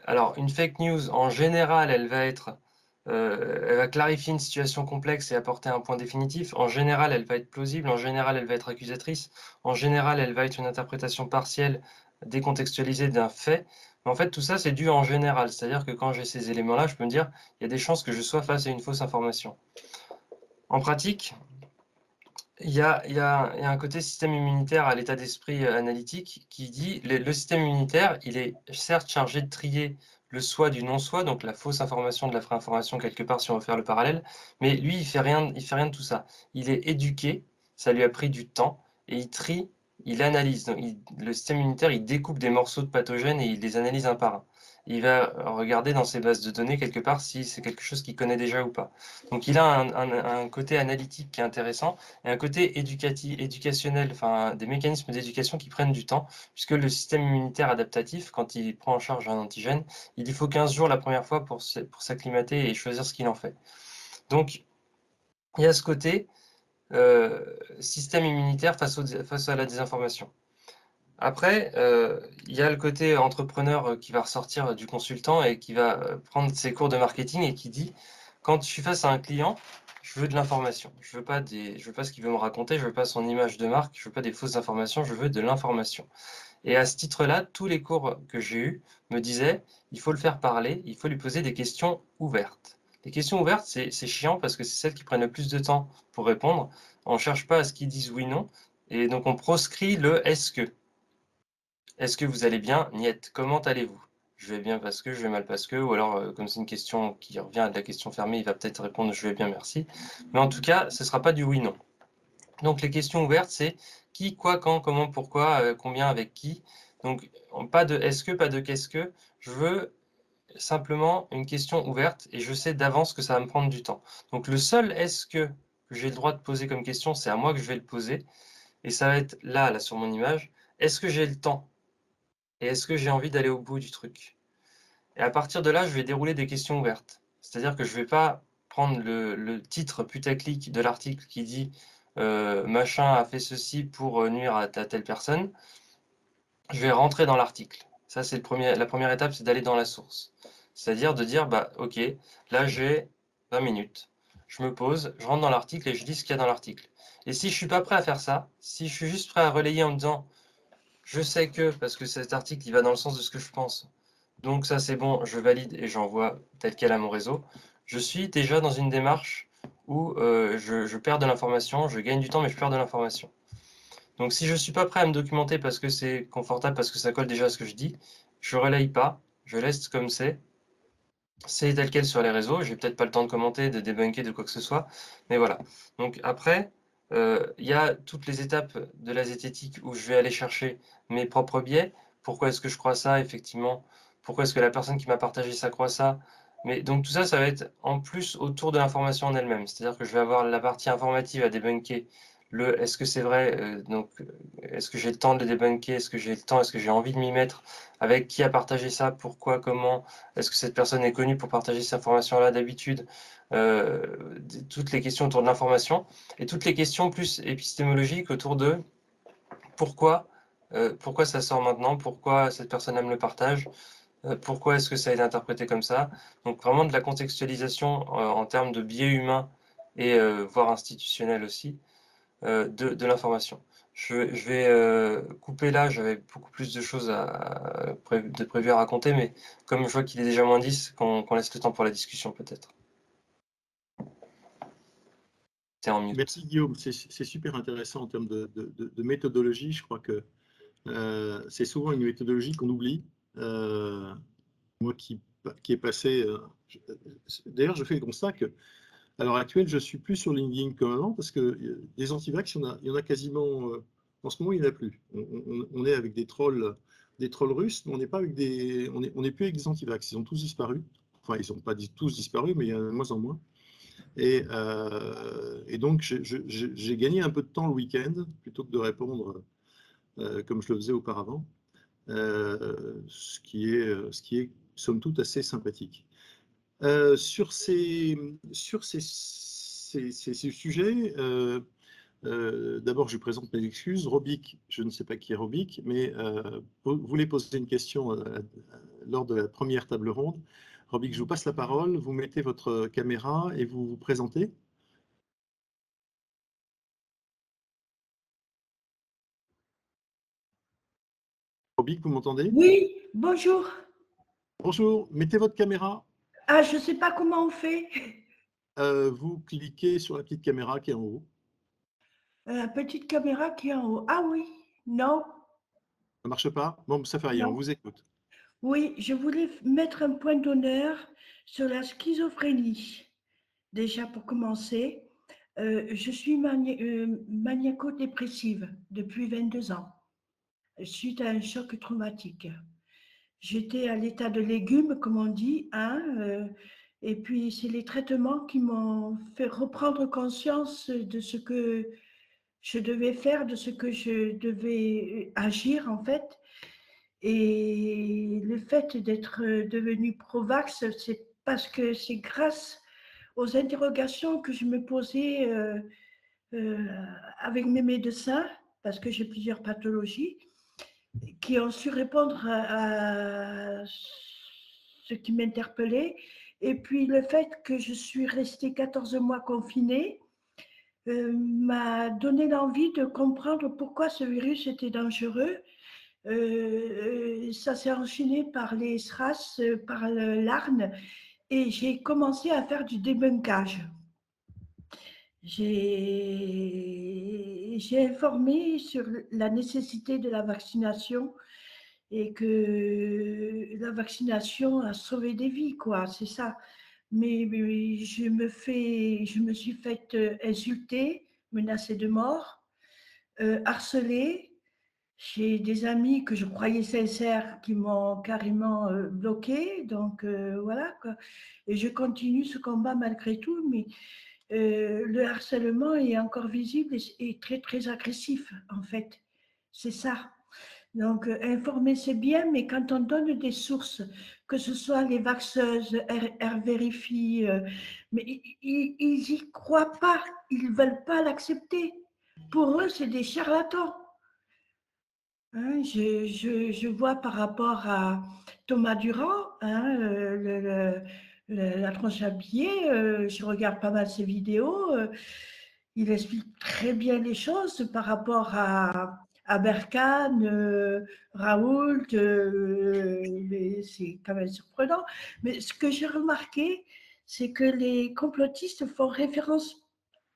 Alors, une fake news, en général, elle va clarifier une situation complexe et apporter un point définitif. En général, elle va être plausible. En général, elle va être accusatrice. En général, elle va être une interprétation partielle, décontextualisée d'un fait. Mais en fait, tout ça, c'est dû en général. C'est-à-dire que quand j'ai ces éléments-là, je peux me dire, il y a des chances que je sois face à une fausse information. En pratique, il y a un côté système immunitaire à l'état d'esprit analytique qui dit le système immunitaire, il est certes chargé de trier le soi du non-soi, donc la fausse information de la vraie information quelque part si on veut faire le parallèle, mais lui, il fait rien de tout ça. Il est éduqué, ça lui a pris du temps, et il trie, il analyse. Donc, le système immunitaire, il découpe des morceaux de pathogènes et il les analyse un par un. Il va regarder dans ses bases de données quelque part si c'est quelque chose qu'il connaît déjà ou pas. Donc il a un côté analytique qui est intéressant et un côté éducationnel, enfin des mécanismes d'éducation qui prennent du temps, puisque le système immunitaire adaptatif, quand il prend en charge un antigène, il lui faut 15 jours la première fois pour s'acclimater et choisir ce qu'il en fait. Donc il y a ce côté système immunitaire face à la désinformation. Après, il y a le côté entrepreneur qui va ressortir du consultant et qui va prendre ses cours de marketing et qui dit, quand je suis face à un client, je veux de l'information. Je veux pas ce qu'il veut me raconter, je veux pas son image de marque, je veux pas des fausses informations, je veux de l'information. Et à ce titre-là, tous les cours que j'ai eus me disaient, il faut le faire parler, il faut lui poser des questions ouvertes. Les questions ouvertes, c'est chiant parce que c'est celles qui prennent le plus de temps pour répondre. On ne cherche pas à ce qu'ils disent oui, non. Et donc on proscrit le est-ce que. Est-ce que vous allez bien? Niet. Comment allez-vous? Je vais bien parce que, je vais mal parce que, ou alors, comme c'est une question qui revient à de la question fermée, il va peut-être répondre je vais bien, merci. Mais en tout cas, ce ne sera pas du oui-non. Donc, les questions ouvertes, c'est qui, quoi, quand, comment, pourquoi, combien, avec qui. Donc, pas de est-ce que, pas de qu'est-ce que. Je veux simplement une question ouverte et je sais d'avance que ça va me prendre du temps. Donc, le seul est-ce que j'ai le droit de poser comme question, c'est à moi que je vais le poser. Et ça va être là sur mon image. Est-ce que j'ai le temps? Et est-ce que j'ai envie d'aller au bout du truc? Et à partir de là, je vais dérouler des questions ouvertes. C'est-à-dire que je ne vais pas prendre le titre putaclic de l'article qui dit machin a fait ceci pour nuire à telle personne. Je vais rentrer dans l'article. Ça, c'est la première étape, c'est d'aller dans la source. C'est-à-dire de dire, bah, ok, là j'ai 20 minutes. Je me pose, je rentre dans l'article et je dis ce qu'il y a dans l'article. Et si je suis pas prêt à faire ça, si je suis juste prêt à relayer en me disant, je sais que, parce que cet article, il va dans le sens de ce que je pense, donc ça c'est bon, je valide et j'envoie tel quel à mon réseau, je suis déjà dans une démarche où je perds de l'information, je gagne du temps, mais je perds de l'information. Donc si je ne suis pas prêt à me documenter parce que c'est confortable, parce que ça colle déjà à ce que je dis, je ne relaye pas, je laisse comme c'est tel quel sur les réseaux, j'ai peut-être pas le temps de commenter, de débunker, de quoi que ce soit, mais voilà. Donc après, il y a toutes les étapes de la zététique où je vais aller chercher mes propres biais. Pourquoi est-ce que je crois ça, effectivement? Pourquoi est-ce que la personne qui m'a partagé ça croit ça? Mais donc tout ça, ça va être en plus autour de l'information en elle-même. C'est-à-dire que je vais avoir la partie informative à débunker. Est-ce que c'est vrai? Donc, est-ce que j'ai le temps de le débunker? Est-ce que j'ai le temps? Est-ce que j'ai envie de m'y mettre? Avec qui a partagé ça? Pourquoi? Comment? Est-ce que cette personne est connue pour partager cette information-là d'habitude? Toutes les questions autour de l'information et toutes les questions plus épistémologiques autour de pourquoi, pourquoi ça sort maintenant, pourquoi cette personne-là me le partage, pourquoi est-ce que ça a été interprété comme ça. Donc vraiment de la contextualisation en termes de biais humains et voire institutionnel aussi de l'information. Je vais couper là, j'avais beaucoup plus de choses de prévues à raconter, mais comme je vois qu'il est déjà moins 10, qu'on laisse le temps pour la discussion peut-être. T'es en mute. Merci Guillaume, c'est super intéressant en termes de méthodologie. Je crois que c'est souvent une méthodologie qu'on oublie. Moi qui est passé... D'ailleurs, je fais le constat que à l'heure actuelle, je suis plus sur LinkedIn qu'avant parce que des antivax, il y en a quasiment... en ce moment, il n'y en a plus. On est avec des trolls russes, mais on n'est pas avec on n'est plus avec des antivax. Ils ont tous disparu. Enfin, ils n'ont pas tous disparu, mais il y en a de moins en moins. Et donc, j'ai gagné un peu de temps le week-end plutôt que de répondre comme je le faisais auparavant, ce qui est somme toute assez sympathique. Sur ces sujets, d'abord je présente mes excuses. Robic, je ne sais pas qui est Robic, mais voulait poser une question lors de la première table ronde. Robic, je vous passe la parole, vous mettez votre caméra et vous vous présentez. Robic, vous m'entendez? Oui, bonjour. Bonjour, mettez votre caméra. Ah, je ne sais pas comment on fait. Vous cliquez sur la petite caméra qui est en haut. La petite caméra qui est en haut. Ah oui, non, Ça ne marche pas? Bon, ça fait rien, on non. vous écoute. Oui, je voulais mettre un point d'honneur sur la schizophrénie. Déjà pour commencer, je suis maniaco-dépressive depuis 22 ans, suite à un choc traumatique. J'étais à l'état de légume, comme on dit, hein, et puis c'est les traitements qui m'ont fait reprendre conscience de ce que je devais faire, de ce que je devais agir en fait. Et le fait d'être devenue pro-vax, c'est parce que c'est grâce aux interrogations que je me posais avec mes médecins, parce que j'ai plusieurs pathologies, qui ont su répondre à ce qui m'interpellait. Et puis le fait que je suis restée 14 mois confinée m'a donné l'envie de comprendre pourquoi ce virus était dangereux. Ça s'est enchaîné par les SRAS, par l'ARN, et j'ai commencé à faire du débunkage. J'ai informé sur la nécessité de la vaccination et que la vaccination a sauvé des vies, quoi, c'est ça. Mais je me suis faite insulter, menacée de mort, harcelée. J'ai des amis que je croyais sincères qui m'ont carrément bloquée. Donc voilà, quoi. Et je continue ce combat malgré tout, mais le harcèlement est encore visible et très, très agressif, en fait. C'est ça. Donc, informer, c'est bien, mais quand on donne des sources, que ce soit les vaxeuses, Vérifie, mais ils n'y croient pas, ils ne veulent pas l'accepter. Pour eux, c'est des charlatans. Hein, je vois par rapport à Thomas Durand, hein, la tronche à billets, je regarde pas mal ses vidéos, il explique très bien les choses par rapport à Berkane, Raoult, c'est quand même surprenant. Mais ce que j'ai remarqué, c'est que les complotistes font référence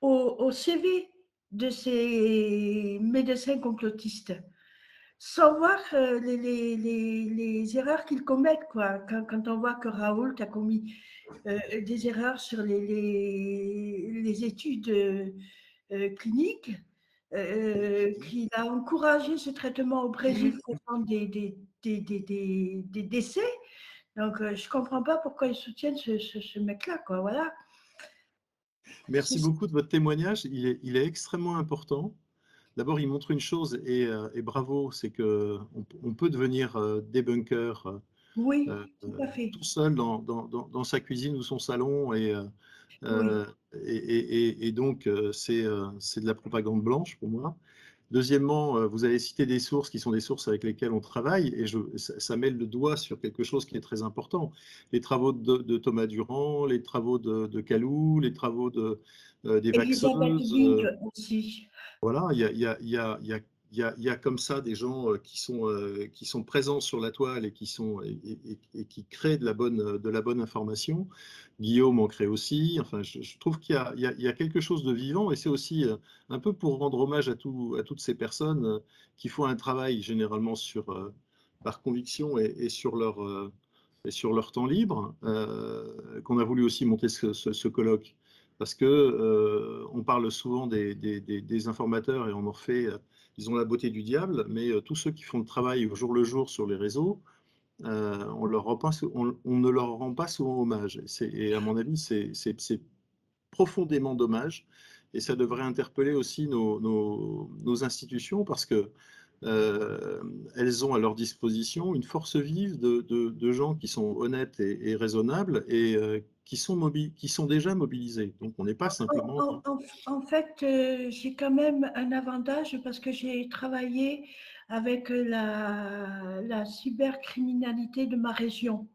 au CV de ces médecins complotistes sans voir les erreurs qu'ils commettent. Quoi. Quand on voit que Raoult a commis des erreurs sur les études cliniques, qu'il a encouragé ce traitement au Brésil causant des décès. Donc, je ne comprends pas pourquoi ils soutiennent ce mec-là. Quoi. Voilà. Merci beaucoup de votre témoignage. Il est extrêmement important. D'abord, il montre une chose, et bravo, c'est qu'on peut devenir débunker Oui, tout à fait. tout seul dans sa cuisine ou son salon, Oui. et donc c'est de la propagande blanche pour moi. Deuxièmement, vous avez cité des sources qui sont des sources avec lesquelles on travaille, et ça met le doigt sur quelque chose qui est très important. Les travaux de Thomas Durand, les travaux de Calou, les travaux des Elisabeth vaxeuses. Wing aussi. Voilà, il y a comme ça des gens qui sont présents sur la toile et et qui créent de la bonne information. Guillaume en crée aussi. Enfin, je trouve il y a quelque chose de vivant, et c'est aussi un peu pour rendre hommage à toutes ces personnes qui font un travail généralement par conviction et sur leur temps libre, qu'on a voulu aussi monter ce colloque. Parce que on parle souvent des informateurs, et on en refait, ils ont la beauté du diable, mais tous ceux qui font le travail au jour le jour sur les réseaux, on ne leur rend pas souvent hommage. Et à mon avis, c'est profondément dommage, et ça devrait interpeller aussi nos institutions, parce que elles ont à leur disposition une force vive de gens qui sont honnêtes et raisonnables, et qui sont déjà mobilisés. Donc on n'est pas simplement... En fait, j'ai quand même un avantage parce que j'ai travaillé avec la cybercriminalité de ma région.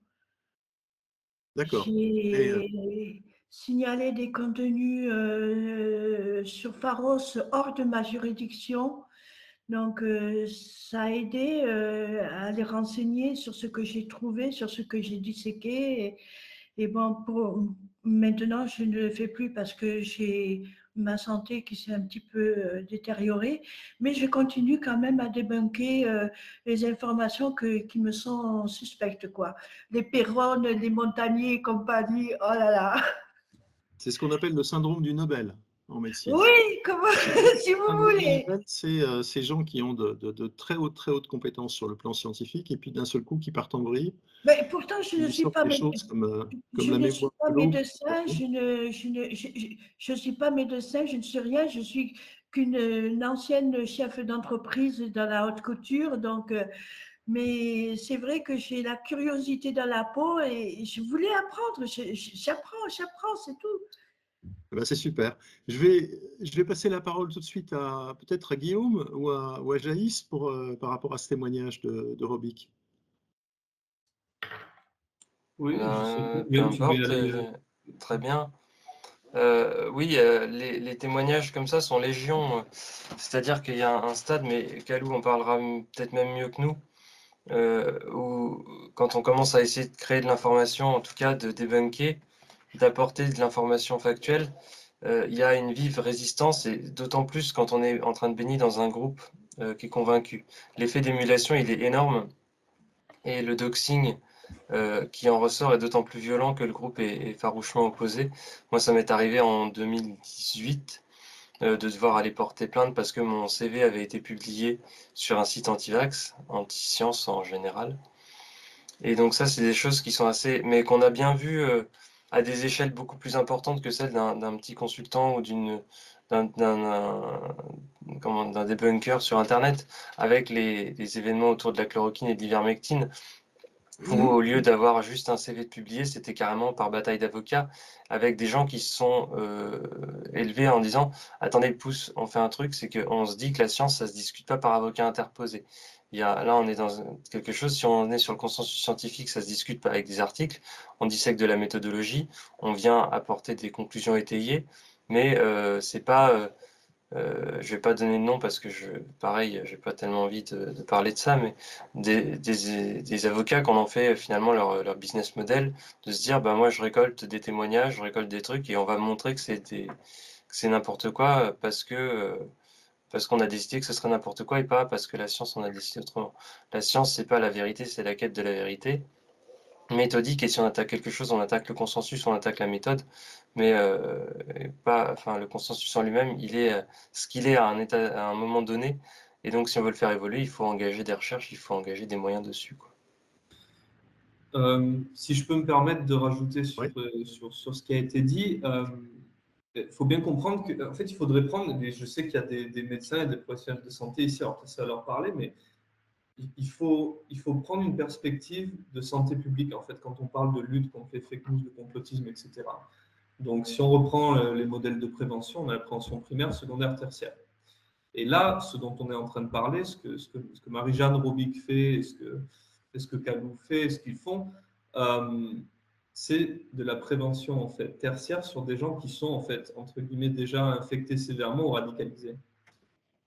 D'accord. Et, J'ai signalé des contenus sur Pharos hors de ma juridiction. Donc, ça a aidé à les renseigner sur ce que j'ai trouvé, sur ce que j'ai disséqué. Et bon, maintenant, je ne le fais plus parce que j'ai ma santé qui s'est un petit peu détériorée, mais je continue quand même à débunker les informations qui me sont suspectes, quoi. Les Péronnes, les Montagniers et compagnie, oh là là. c'est ce qu'on appelle le syndrome du Nobel en médecine. Oui, comment, si vous voulez. C'est ces gens qui ont de très hautes compétences sur le plan scientifique, et puis d'un seul coup qui partent en vrille. Mais pourtant, je ne Ils suis sortent pas des choses comme je la ne suis mémoire pas de l'eau. médecin, je suis pas médecin, je ne suis rien, je suis qu'une ancienne chef d'entreprise dans la haute couture, donc, mais c'est vrai que j'ai la curiosité dans la peau et je voulais apprendre, j'apprends, c'est tout. Eh ben, c'est super. Je vais passer la parole tout de suite peut-être à Guillaume ou à Jaïs par rapport à ce témoignage de Robic. Oui, Peu tu peux y importe, aller. très bien. Oui, les témoignages comme ça sont légion. C'est-à-dire qu'il y a un stade, mais Kalou en parlera peut-être même mieux que nous, où quand on commence à essayer de créer de l'information, en tout cas de débunker, d'apporter de l'information factuelle, il y a une vive résistance, et d'autant plus quand on est en train de baigner dans un groupe qui est convaincu. L'effet d'émulation, il est énorme, et le doxing qui en ressort est d'autant plus violent que le groupe est farouchement opposé. Moi, ça m'est arrivé en 2018. de devoir aller porter plainte parce que mon CV avait été publié sur un site anti-vax, anti-science en général. Et donc ça, c'est des choses qui sont assez... mais qu'on a bien vu à des échelles beaucoup plus importantes que celles d'un petit consultant ou d'un debunker sur Internet, avec les événements autour de la chloroquine et de l'ivermectine, où au lieu d'avoir juste un CV de publié, c'était carrément par bataille d'avocats, avec des gens qui se sont élevés en disant « Attendez, pouce, on fait un truc, c'est qu'on se dit que la science, ça se discute pas par avocat interposé. » Là, on est dans quelque chose, si on est sur le consensus scientifique, ça se discute pas avec des articles, on dissèque de la méthodologie, on vient apporter des conclusions étayées, mais c'est pas... je vais pas donner de nom parce que pareil, j'ai pas tellement envie de parler de ça, mais des avocats qu'on en fait finalement leur business model, de se dire, bah moi je récolte des témoignages, je récolte des trucs et on va me montrer que c'est n'importe quoi parce qu'on a décidé que ce serait n'importe quoi et pas parce que la science en a décidé autrement. La science, c'est pas la vérité, c'est la quête de la vérité. Méthodique, et si on attaque quelque chose, on attaque le consensus, on attaque la méthode, mais le consensus en lui-même, il est ce qu'il est à un moment donné, et donc si on veut le faire évoluer, il faut engager des recherches, il faut engager des moyens dessus, quoi. Si je peux me permettre de rajouter sur, Oui. sur ce qui a été dit, il faut bien comprendre qu'en fait, il faudrait prendre, et je sais qu'il y a des médecins et des professionnels de santé ici, alors ça va leur parler, mais il faut prendre une perspective de santé publique, en fait, quand on parle de lutte contre les fake news, le complotisme, etc. Donc, si on reprend les modèles de prévention, on a la prévention primaire, secondaire, tertiaire. Et là, ce dont on est en train de parler, ce que Marie-Jeanne Robic fait, ce que Calou fait, ce qu'ils font, c'est de la prévention en fait tertiaire sur des gens qui sont en fait entre guillemets déjà infectés sévèrement ou radicalisés.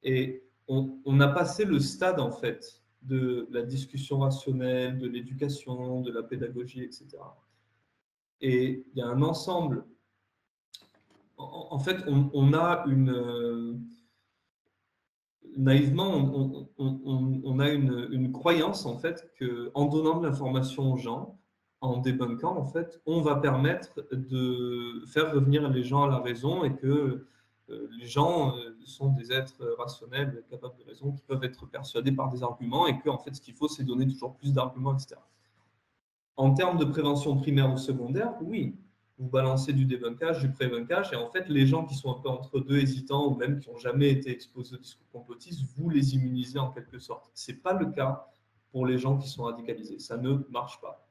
Et on a passé le stade en fait de la discussion rationnelle, de l'éducation, de la pédagogie, etc. Et il y a un ensemble. En fait, on a naïvement, on a une croyance en fait qu'en donnant de l'information aux gens, en débunkant, en fait, on va permettre de faire revenir les gens à la raison et que les gens sont des êtres rationnels, capables de raison, qui peuvent être persuadés par des arguments et que en fait, ce qu'il faut, c'est donner toujours plus d'arguments, etc. En termes de prévention primaire ou secondaire, oui, vous balancez du débunkage, du prébunkage, et en fait, les gens qui sont un peu entre deux, hésitants, ou même qui n'ont jamais été exposés au discours complotiste, vous les immunisez en quelque sorte. Ce n'est pas le cas pour les gens qui sont radicalisés. Ça ne marche pas.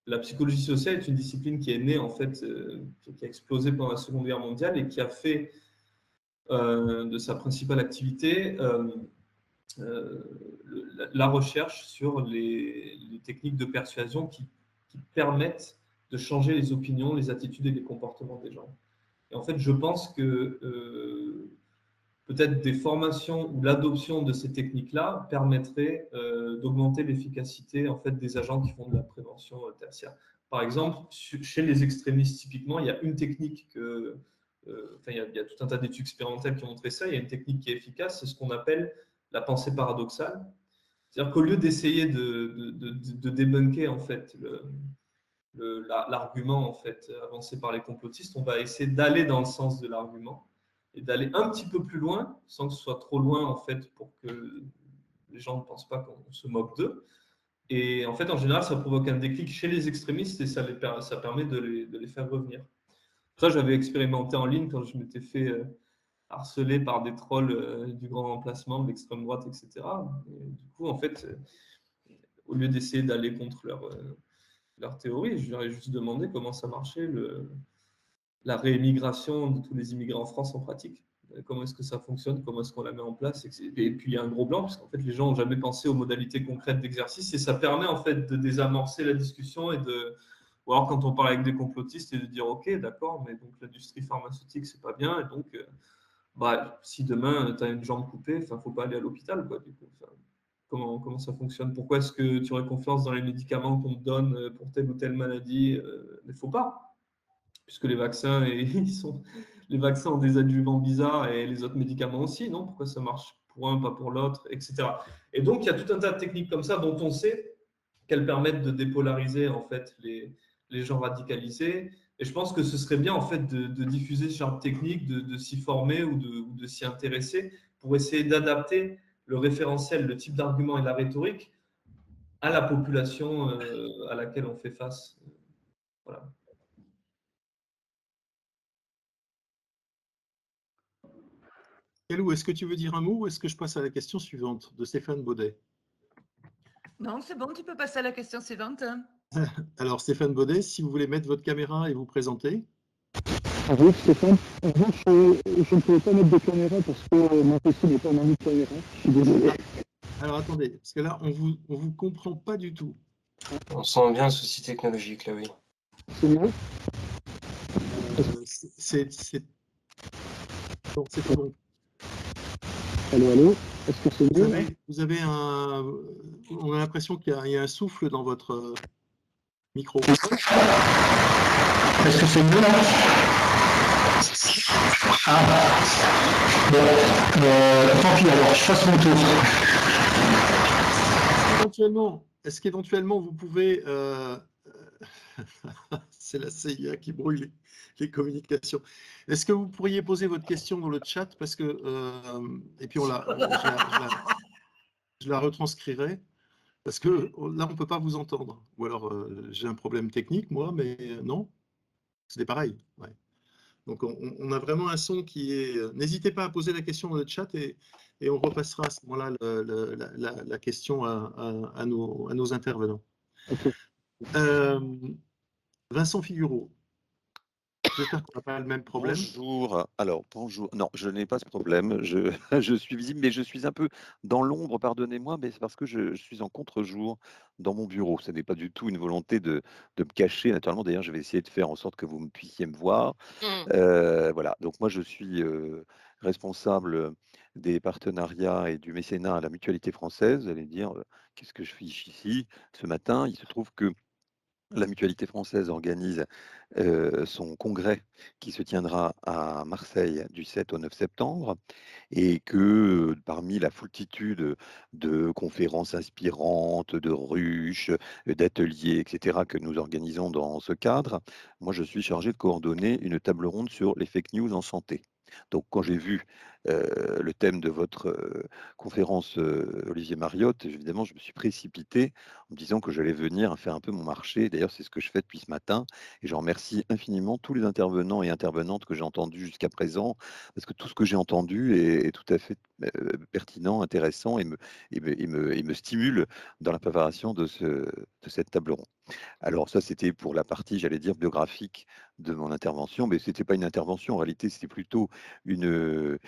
La psychologie sociale est une discipline qui est née, en fait, qui a explosé pendant la Seconde Guerre mondiale et qui a fait de sa principale activité la recherche sur les techniques de persuasion qui permettent de changer les opinions, les attitudes et les comportements des gens. Et en fait, je pense que peut-être des formations ou l'adoption de ces techniques-là permettrait d'augmenter l'efficacité en fait, des agents qui font de la prévention tertiaire. Par exemple, chez les extrémistes, typiquement, il y a une technique il y a tout un tas d'études expérimentales qui ont montré ça. Il y a une technique qui est efficace, c'est ce qu'on appelle la pensée paradoxale. C'est-à-dire qu'au lieu d'essayer de débunker en fait, l'argument en fait, avancé par les complotistes, on va essayer d'aller dans le sens de l'argument et d'aller un petit peu plus loin, sans que ce soit trop loin en fait, pour que les gens ne pensent pas qu'on se moque d'eux. Et en fait, en général, ça provoque un déclic chez les extrémistes et ça permet de les faire revenir. Ça, j'avais expérimenté en ligne quand je m'étais fait harcelé par des trolls du grand remplacement, de l'extrême droite, etc. Et du coup, en fait, au lieu d'essayer d'aller contre leur théorie, je leur ai juste demandé comment ça marchait, la réémigration de tous les immigrés en France en pratique. Comment est-ce que ça fonctionne, comment est-ce qu'on la met en place. Et puis, il y a un gros blanc, parce qu'en fait, les gens n'ont jamais pensé aux modalités concrètes d'exercice, et ça permet en fait de désamorcer la discussion ou alors quand on parle avec des complotistes et de dire ok, d'accord, mais donc l'industrie pharmaceutique, c'est pas bien, et donc si demain tu as une jambe coupée, il ne faut pas aller à l'hôpital, quoi, du coup. Comment ça fonctionne? Pourquoi est-ce que tu aurais confiance dans les médicaments qu'on te donne pour telle ou telle maladie? Il ne faut pas, puisque les vaccins, les vaccins ont des adjuvants bizarres et les autres médicaments aussi, non? Pourquoi ça marche pour un, pas pour l'autre, etc. Et donc, il y a tout un tas de techniques comme ça dont on sait qu'elles permettent de dépolariser en fait les gens radicalisés, Et je pense que ce serait bien en fait de diffuser ce genre de technique, de s'y former ou de s'y intéresser pour essayer d'adapter le référentiel, le type d'argument et la rhétorique à la population à laquelle on fait face. Voilà. Kalou, est-ce que tu veux dire un mot ou est-ce que je passe à la question suivante de Stéphane Baudet? Non, c'est bon, tu peux passer à la question suivante. Alors, Stéphane Baudet, si vous voulez mettre votre caméra et vous présenter. Oui, Stéphane. En revanche, je ne pouvais pas mettre de caméra parce que mon PC n'est pas en mode caméra. Je suis désolé. Alors, attendez, parce que là, on vous comprend pas du tout. On sent bien le souci technologique, là, oui. C'est mieux? Non, c'est pas bon. Allô, allô? Est-ce que c'est mieux? Vous avez un... On a l'impression qu'il y a un souffle dans votre micro. Est-ce que c'est mieux là? Ah, bon, tant pis alors, je fasse mon tour. Est-ce qu'éventuellement vous pouvez... c'est la CIA qui brouille les communications. Est-ce que vous pourriez poser votre question dans le chat parce que... et puis je la retranscrirai. Parce que là, on ne peut pas vous entendre. Ou alors, j'ai un problème technique, moi, mais non, c'était pareil. Ouais. Donc, on a vraiment un son qui est... N'hésitez pas à poser la question dans le chat et on repassera à ce moment-là la question à nos intervenants. Okay. Vincent Figuereau, j'espère qu'on n'a pas le même problème. Bonjour. Alors, bonjour. Non, je n'ai pas ce problème. Je suis visible, mais je suis un peu dans l'ombre, pardonnez-moi, mais c'est parce que je suis en contre-jour dans mon bureau. Ce n'est pas du tout une volonté de me cacher. Naturellement, d'ailleurs, je vais essayer de faire en sorte que vous puissiez me voir. Voilà. Donc, moi, je suis responsable des partenariats et du mécénat à la Mutualité française. Vous allez me dire, qu'est-ce que je fais ici? Ce matin, il se trouve que la Mutualité française organise son congrès qui se tiendra à Marseille du 7 au 9 septembre et que parmi la foultitude de conférences inspirantes, de ruches, d'ateliers, etc., que nous organisons dans ce cadre, moi je suis chargé de coordonner une table ronde sur les fake news en santé. Donc quand j'ai vu le thème de votre conférence, Olivier Mariotte, évidemment, je me suis précipité en me disant que j'allais venir faire un peu mon marché. D'ailleurs, c'est ce que je fais depuis ce matin. Et je remercie infiniment tous les intervenants et intervenantes que j'ai entendus jusqu'à présent, parce que tout ce que j'ai entendu est tout à fait pertinent, intéressant et me stimule dans la préparation de cette table ronde. Alors ça, c'était pour la partie, j'allais dire, biographique de mon intervention, mais ce n'était pas une intervention, en réalité, c'était plutôt une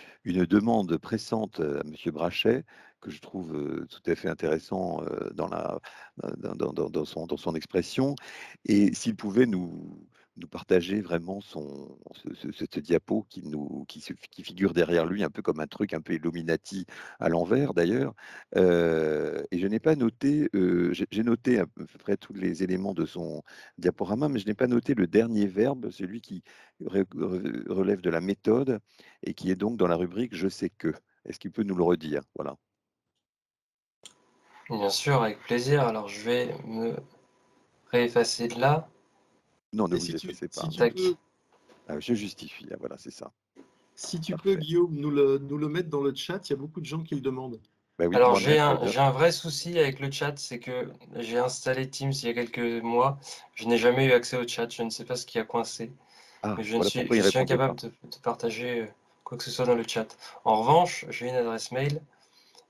demande pressante à M. Brachet, que je trouve tout à fait intéressant dans son expression. Et s'il pouvait nous partager vraiment cette diapo qui figure derrière lui, un peu comme un truc un peu Illuminati à l'envers d'ailleurs. Et je n'ai pas noté, j'ai noté à peu près tous les éléments de son diaporama, mais je n'ai pas noté le dernier verbe, celui qui relève de la méthode et qui est donc dans la rubrique Je sais que. Est-ce qu'il peut nous le redire? Voilà. Bien sûr, avec plaisir. Alors, je vais me réeffacer de là. Non, ne Et vous si tu effacez pas. peux, Je justifie, voilà, c'est ça. si tu Parfait. peux, Guillaume, nous le mettre dans le chat, il y a beaucoup de gens qui le demandent. Bah oui, Alors, moi-même, j'ai un vrai souci avec le chat, c'est que j'ai installé Teams il y a quelques mois. Je n'ai jamais eu accès au chat. Je ne sais pas ce qui a coincé. Ah, Mais voilà pourquoi il je suis répondait pas. incapable de partager quoi que ce soit dans le chat. En revanche, j'ai une adresse mail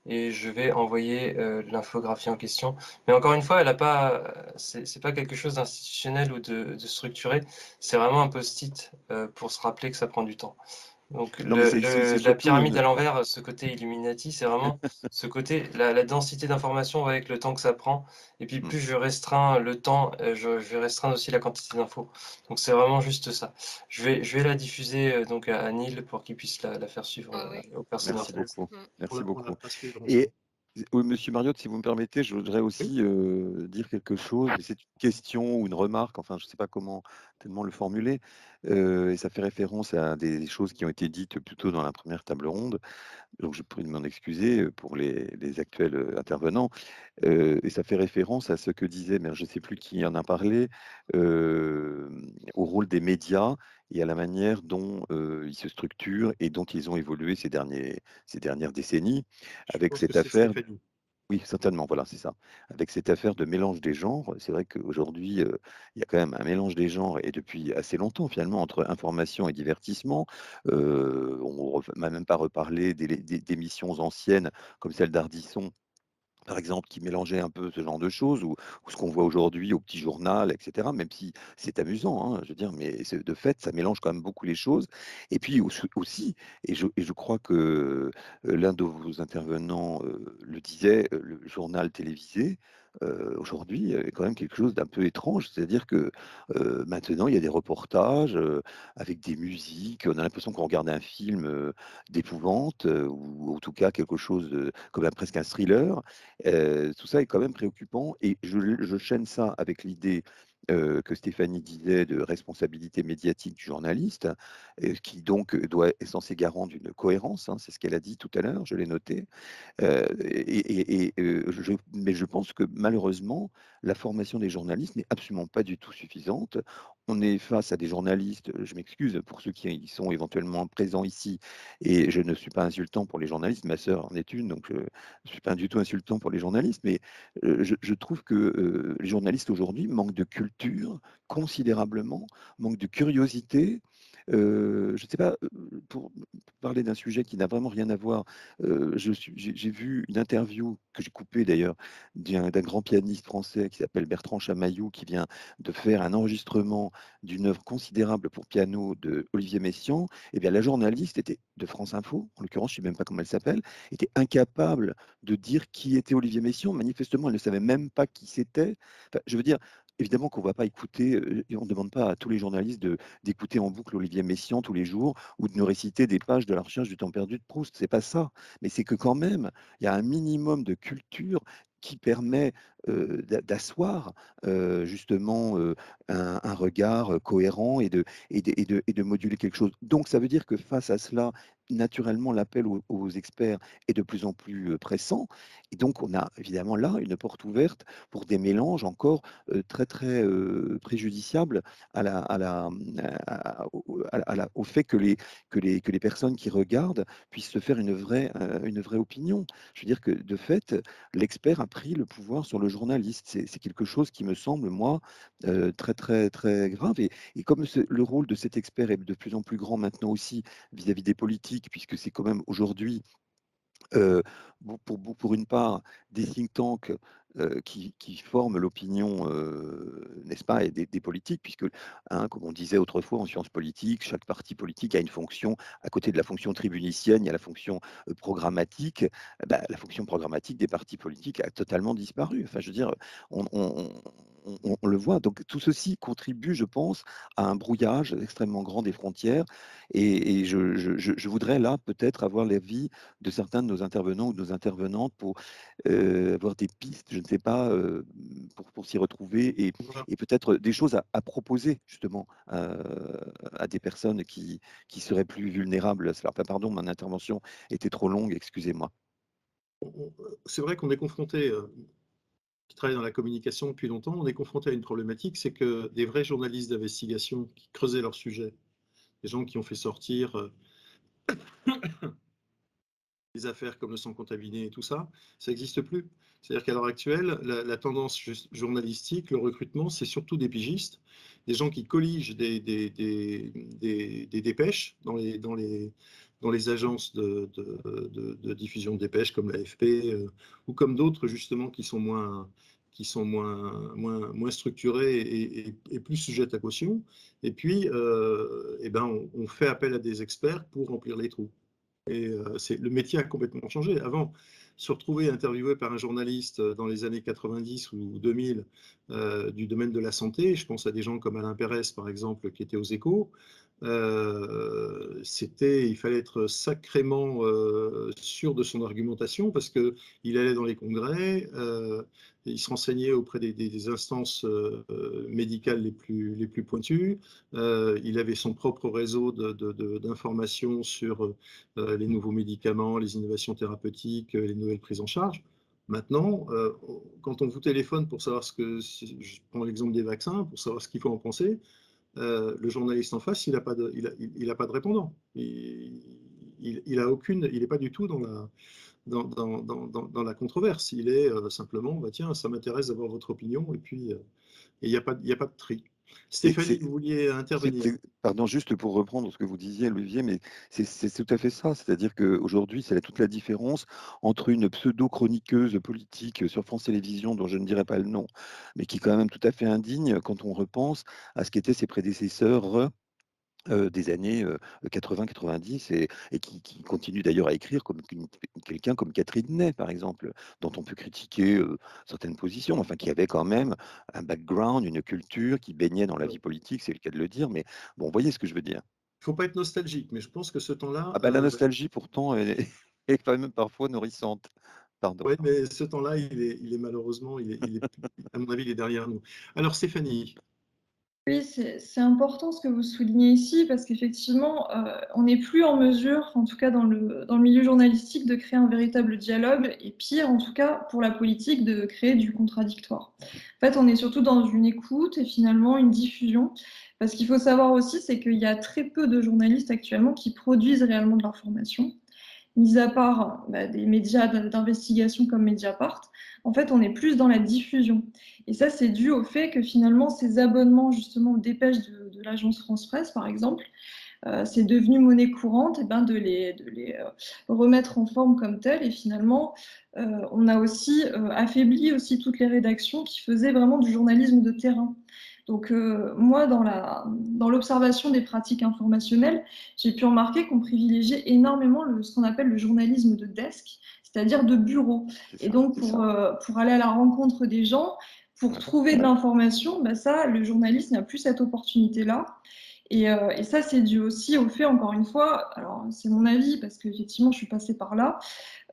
et je vais envoyer l'infographie en question. Mais encore une fois, elle a pas, c'est pas quelque chose d'institutionnel ou de structuré. C'est vraiment un post-it pour se rappeler que ça prend du temps. Donc Non, mais c'est la surtout pyramide à l'envers, ce côté Illuminati, c'est vraiment ce côté, la densité d'informations avec le temps que ça prend. Et puis plus je restreins le temps, je vais restreindre aussi la quantité d'infos. Donc c'est vraiment juste ça. Je vais la diffuser donc à Neil pour qu'il puisse la faire suivre aux personnes Merci intéressées. beaucoup. Merci On la beaucoup. fera suivre Et ensemble. oui, Monsieur Mariotte, si vous me permettez, je voudrais aussi dire quelque chose. C'est une question ou une remarque, enfin, je ne sais pas comment tellement le formuler. Et ça fait référence à des choses qui ont été dites plutôt dans la première table ronde. Donc je prie de m'en excuser pour les actuels intervenants. Et ça fait référence à ce que disait, mais je ne sais plus qui en a parlé, au rôle des médias et à la manière dont ils se structurent et dont ils ont évolué ces dernières décennies, Je avec pense que cette c'est affaire. Stéphanie. Oui, certainement, voilà, c'est ça. Avec cette affaire de mélange des genres, c'est vrai qu'aujourd'hui, il y a quand même un mélange des genres et depuis assez longtemps finalement entre information et divertissement. On m'a même pas reparlé d'émissions anciennes comme celle d'Ardisson par exemple, qui mélangeait un peu ce genre de choses ou ce qu'on voit aujourd'hui au petit journal, et cetera, même si c'est amusant, hein, je veux dire, mais de fait, ça mélange quand même beaucoup les choses. Et puis aussi, et je crois que l'un de vos intervenants le disait, le journal télévisé, aujourd'hui, est quand même quelque chose d'un peu étrange. C'est-à-dire que maintenant, il y a des reportages avec des musiques. On a l'impression qu'on regarde un film d'épouvante ou en tout cas quelque chose comme presque un thriller. Tout ça est quand même préoccupant et je chaîne ça avec l'idée, que Stéphanie disait de responsabilité médiatique du journaliste, qui donc est censé garant d'une cohérence, hein, c'est ce qu'elle a dit tout à l'heure, je l'ai noté. Mais je pense que malheureusement, la formation des journalistes n'est absolument pas du tout suffisante. On est face à des journalistes, je m'excuse pour ceux qui sont éventuellement présents ici, et je ne suis pas insultant pour les journalistes, ma sœur en est une, donc je ne suis pas du tout insultant pour les journalistes, mais je trouve que les journalistes aujourd'hui manquent de culture considérablement, manquent de curiosité. Je ne sais pas, pour parler d'un sujet qui n'a vraiment rien à voir, j'ai vu une interview que j'ai coupée d'ailleurs d'un grand pianiste français qui s'appelle Bertrand Chamaillou qui vient de faire un enregistrement d'une œuvre considérable pour piano de Olivier Messiaen. Et bien la journaliste était de France Info, en l'occurrence, je ne sais même pas comment elle s'appelle, était incapable de dire qui était Olivier Messiaen. Manifestement, elle ne savait même pas qui c'était. Enfin, je veux dire, évidemment qu'on ne va pas écouter, et on ne demande pas à tous les journalistes d'écouter en boucle Olivier Messiaen tous les jours ou de nous réciter des pages de la recherche du temps perdu de Proust. C'est pas ça. Mais c'est que quand même, il y a un minimum de culture qui permet d'asseoir justement un regard cohérent et de moduler quelque chose. Donc ça veut dire que face à cela, naturellement, l'appel aux experts est de plus en plus pressant. Et donc on a évidemment là une porte ouverte pour des mélanges encore très très préjudiciables au fait que les personnes qui regardent puissent se faire une vraie opinion. Je veux dire que de fait, l'expert a pris le pouvoir sur le journaliste. C'est quelque chose qui me semble, moi, très, très, très grave. Et comme le rôle de cet expert est de plus en plus grand maintenant aussi vis-à-vis des politiques, puisque c'est quand même aujourd'hui euh, pour une part, des think tanks qui forment l'opinion, n'est-ce pas, et des politiques, puisque, hein, comme on disait autrefois en sciences politiques, chaque parti politique a une fonction, à côté de la fonction tribunicienne, il y a la fonction programmatique. La fonction programmatique des partis politiques a totalement disparu. Enfin, je veux dire, on le voit. Donc, tout ceci contribue, je pense, à un brouillage extrêmement grand des frontières. Et je voudrais là peut-être avoir l'avis de certains de nos intervenants ou de nos intervenantes pour avoir des pistes, je ne sais pas, pour s'y retrouver Voilà. et peut-être des choses à proposer justement à des personnes qui seraient plus vulnérables. Enfin, pardon, mon intervention était trop longue, excusez-moi. C'est vrai qu'on est confronté, qui travaille dans la communication depuis longtemps, on est confronté à une problématique, c'est que des vrais journalistes d'investigation qui creusaient leur sujet, des gens qui ont fait sortir des affaires comme le sang contaminé et tout ça, ça n'existe plus. C'est-à-dire qu'à l'heure actuelle, la tendance journalistique, le recrutement, c'est surtout des pigistes, des gens qui colligent des dépêches dans les agences de diffusion de dépêches comme l'AFP ou comme d'autres justement qui sont moins structurées et plus sujettes à caution. Et puis, eh ben, on fait appel à des experts pour remplir les trous. Et le métier a complètement changé. Avant, se retrouver interviewé par un journaliste dans les années 90 ou 2000 du domaine de la santé, je pense à des gens comme Alain Pérez, par exemple, qui était aux Échos, il fallait être sacrément sûr de son argumentation parce qu'il allait dans les congrès, il se renseignait auprès des instances médicales les plus pointues, il avait son propre réseau d'informations sur les nouveaux médicaments, les innovations thérapeutiques, les nouvelles prises en charge. Maintenant, quand on vous téléphone pour savoir je prends l'exemple des vaccins, pour savoir ce qu'il faut en penser, le journaliste en face, il n'a pas de répondant. Il n'est pas du tout dans la controverse. Il est simplement, bah, tiens, ça m'intéresse d'avoir votre opinion, et puis il n'y a pas de tri. Stéphanie, vous vouliez intervenir. Pardon, juste pour reprendre ce que vous disiez, Olivier, mais c'est tout à fait ça. C'est-à-dire qu'aujourd'hui, c'est toute la différence entre une pseudo-chroniqueuse politique sur France Télévisions, dont je ne dirai pas le nom, mais qui est quand même tout à fait indigne quand on repense à ce qu'étaient ses prédécesseurs des années 80-90 et qui continue d'ailleurs à écrire comme quelqu'un comme Catherine Ney, par exemple, dont on peut critiquer certaines positions, enfin qui avait quand même un background, une culture, qui baignait dans la vie politique, c'est le cas de le dire, mais bon, vous voyez ce que je veux dire. Il ne faut pas être nostalgique, mais je pense que ce temps-là... Ah bah, la nostalgie, pourtant, est quand même parfois nourrissante. Pardon. Oui, mais ce temps-là, il est malheureusement, à mon avis, il est derrière nous. Alors, Stéphanie. Oui, c'est important ce que vous soulignez ici, parce qu'effectivement, on n'est plus en mesure, en tout cas dans le milieu journalistique, de créer un véritable dialogue, et pire, en tout cas pour la politique, de créer du contradictoire. En fait, on est surtout dans une écoute et finalement une diffusion, parce qu'il faut savoir aussi, c'est qu'il y a très peu de journalistes actuellement qui produisent réellement de l'information. Mis à part des médias d'investigation comme Mediapart, en fait, on est plus dans la diffusion. Et ça, c'est dû au fait que finalement, ces abonnements justement aux dépêches de l'agence France Presse, par exemple, c'est devenu monnaie courante de les remettre en forme comme telles. Et finalement, on a aussi affaibli aussi toutes les rédactions qui faisaient vraiment du journalisme de terrain. Donc moi, dans l'observation des pratiques informationnelles, j'ai pu remarquer qu'on privilégiait énormément ce qu'on appelle le journalisme de desk, c'est-à-dire de bureau. Et donc pour aller à la rencontre des gens, pour trouver de l'information, ça, le journaliste n'a plus cette opportunité-là. Et ça, c'est dû aussi au fait, encore une fois, alors c'est mon avis, parce qu'effectivement, je suis passée par là,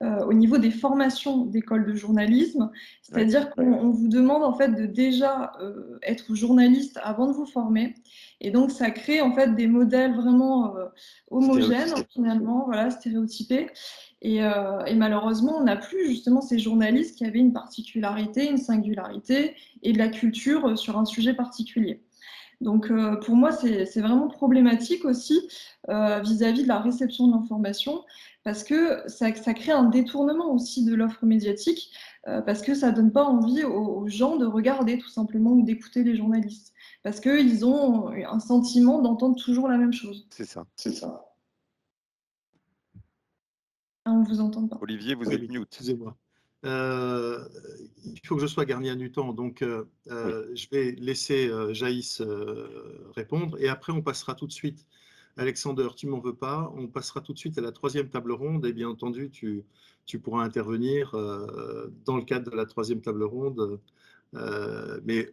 au niveau des formations d'école de journalisme, c'est-à-dire qu'on vous demande en fait de déjà être journaliste avant de vous former, et donc ça crée en fait des modèles vraiment homogènes, finalement, voilà, stéréotypés, et malheureusement, on n'a plus justement ces journalistes qui avaient une particularité, une singularité, et de la culture sur un sujet particulier. Donc, pour moi, c'est vraiment problématique aussi vis-à-vis de la réception de l'information, parce que ça crée un détournement aussi de l'offre médiatique, parce que ça ne donne pas envie aux gens de regarder tout simplement ou d'écouter les journalistes, parce qu'ils ont un sentiment d'entendre toujours la même chose. C'est ça. Ah, on ne vous entend pas. Olivier, vous êtes mute. Excusez-moi. Il faut que je sois gardien du temps, donc je vais laisser Jaïs répondre, et après on passera tout de suite, Alexander, tu m'en veux pas, on passera tout de suite à la troisième table ronde, et bien entendu tu pourras intervenir dans le cadre de la troisième table ronde, mais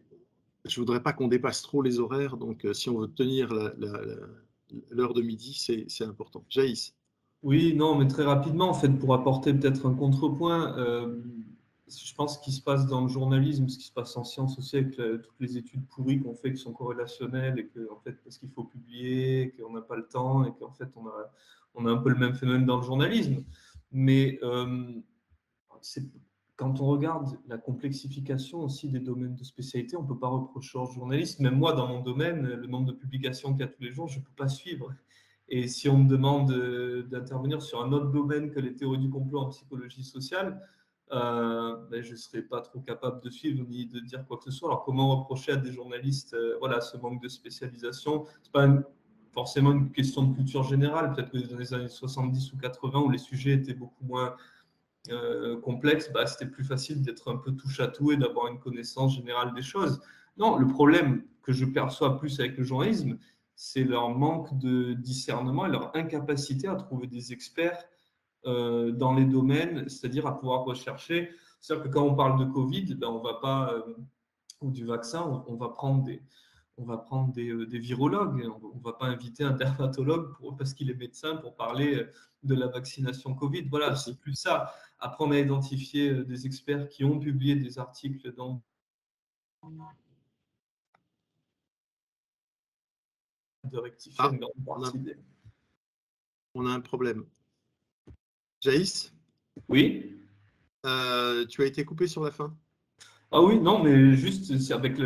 je voudrais pas qu'on dépasse trop les horaires, donc si on veut tenir l'heure de midi, c'est important. Jaïs. Oui, non, mais très rapidement, en fait, pour apporter peut-être un contrepoint, je pense qu'il se passe dans le journalisme, ce qui se passe en sciences aussi, avec toutes les études pourries qu'on fait qui sont corrélationnelles, et que, en fait, parce qu'il faut publier, qu'on n'a pas le temps, et qu'en fait, on a un peu le même phénomène dans le journalisme. Mais quand on regarde la complexification aussi des domaines de spécialité, on ne peut pas reprocher aux journalistes. Même moi, dans mon domaine, le nombre de publications qu'il y a tous les jours, je ne peux pas suivre. Et si on me demande d'intervenir sur un autre domaine que les théories du complot en psychologie sociale, je ne serais pas trop capable de suivre ni de dire quoi que ce soit. Alors comment reprocher à des journalistes ce manque de spécialisation? Ce n'est pas forcément une question de culture générale. Peut-être que dans les années 70 ou 80, où les sujets étaient beaucoup moins complexes, c'était plus facile d'être un peu touche à tout et d'avoir une connaissance générale des choses. Non, le problème que je perçois plus avec le journalisme, c'est leur manque de discernement et leur incapacité à trouver des experts dans les domaines, c'est-à-dire à pouvoir rechercher. C'est-à-dire que quand on parle de Covid, on va pas, ou du vaccin, on va prendre on va prendre des virologues. On ne va pas inviter un dermatologue parce qu'il est médecin pour parler de la vaccination Covid. Voilà, c'est plus ça. Apprendre à identifier des experts qui ont publié des articles dans de rectifier une grande partie des... On a un problème. Jaïs, Oui? tu as été coupé sur la fin. Ah oui, non, mais juste c'est avec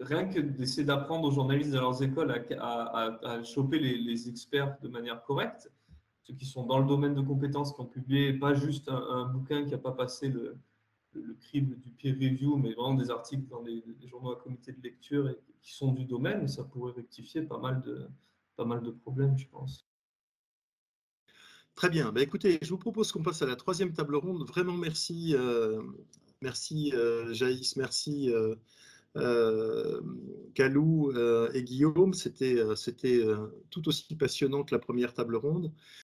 rien que d'essayer d'apprendre aux journalistes de leurs écoles à choper les experts de manière correcte, ceux qui sont dans le domaine de compétences, qui ont publié pas juste un bouquin qui n'a pas passé le crible du peer review, mais vraiment des articles dans des journaux à comité de lecture et qui sont du domaine, ça pourrait rectifier pas mal de problèmes, je pense. Très bien. Bah, écoutez, je vous propose qu'on passe à la troisième table ronde. Vraiment, merci, merci Jaïs, merci Kalou et Guillaume. C'était tout aussi passionnant que la première table ronde.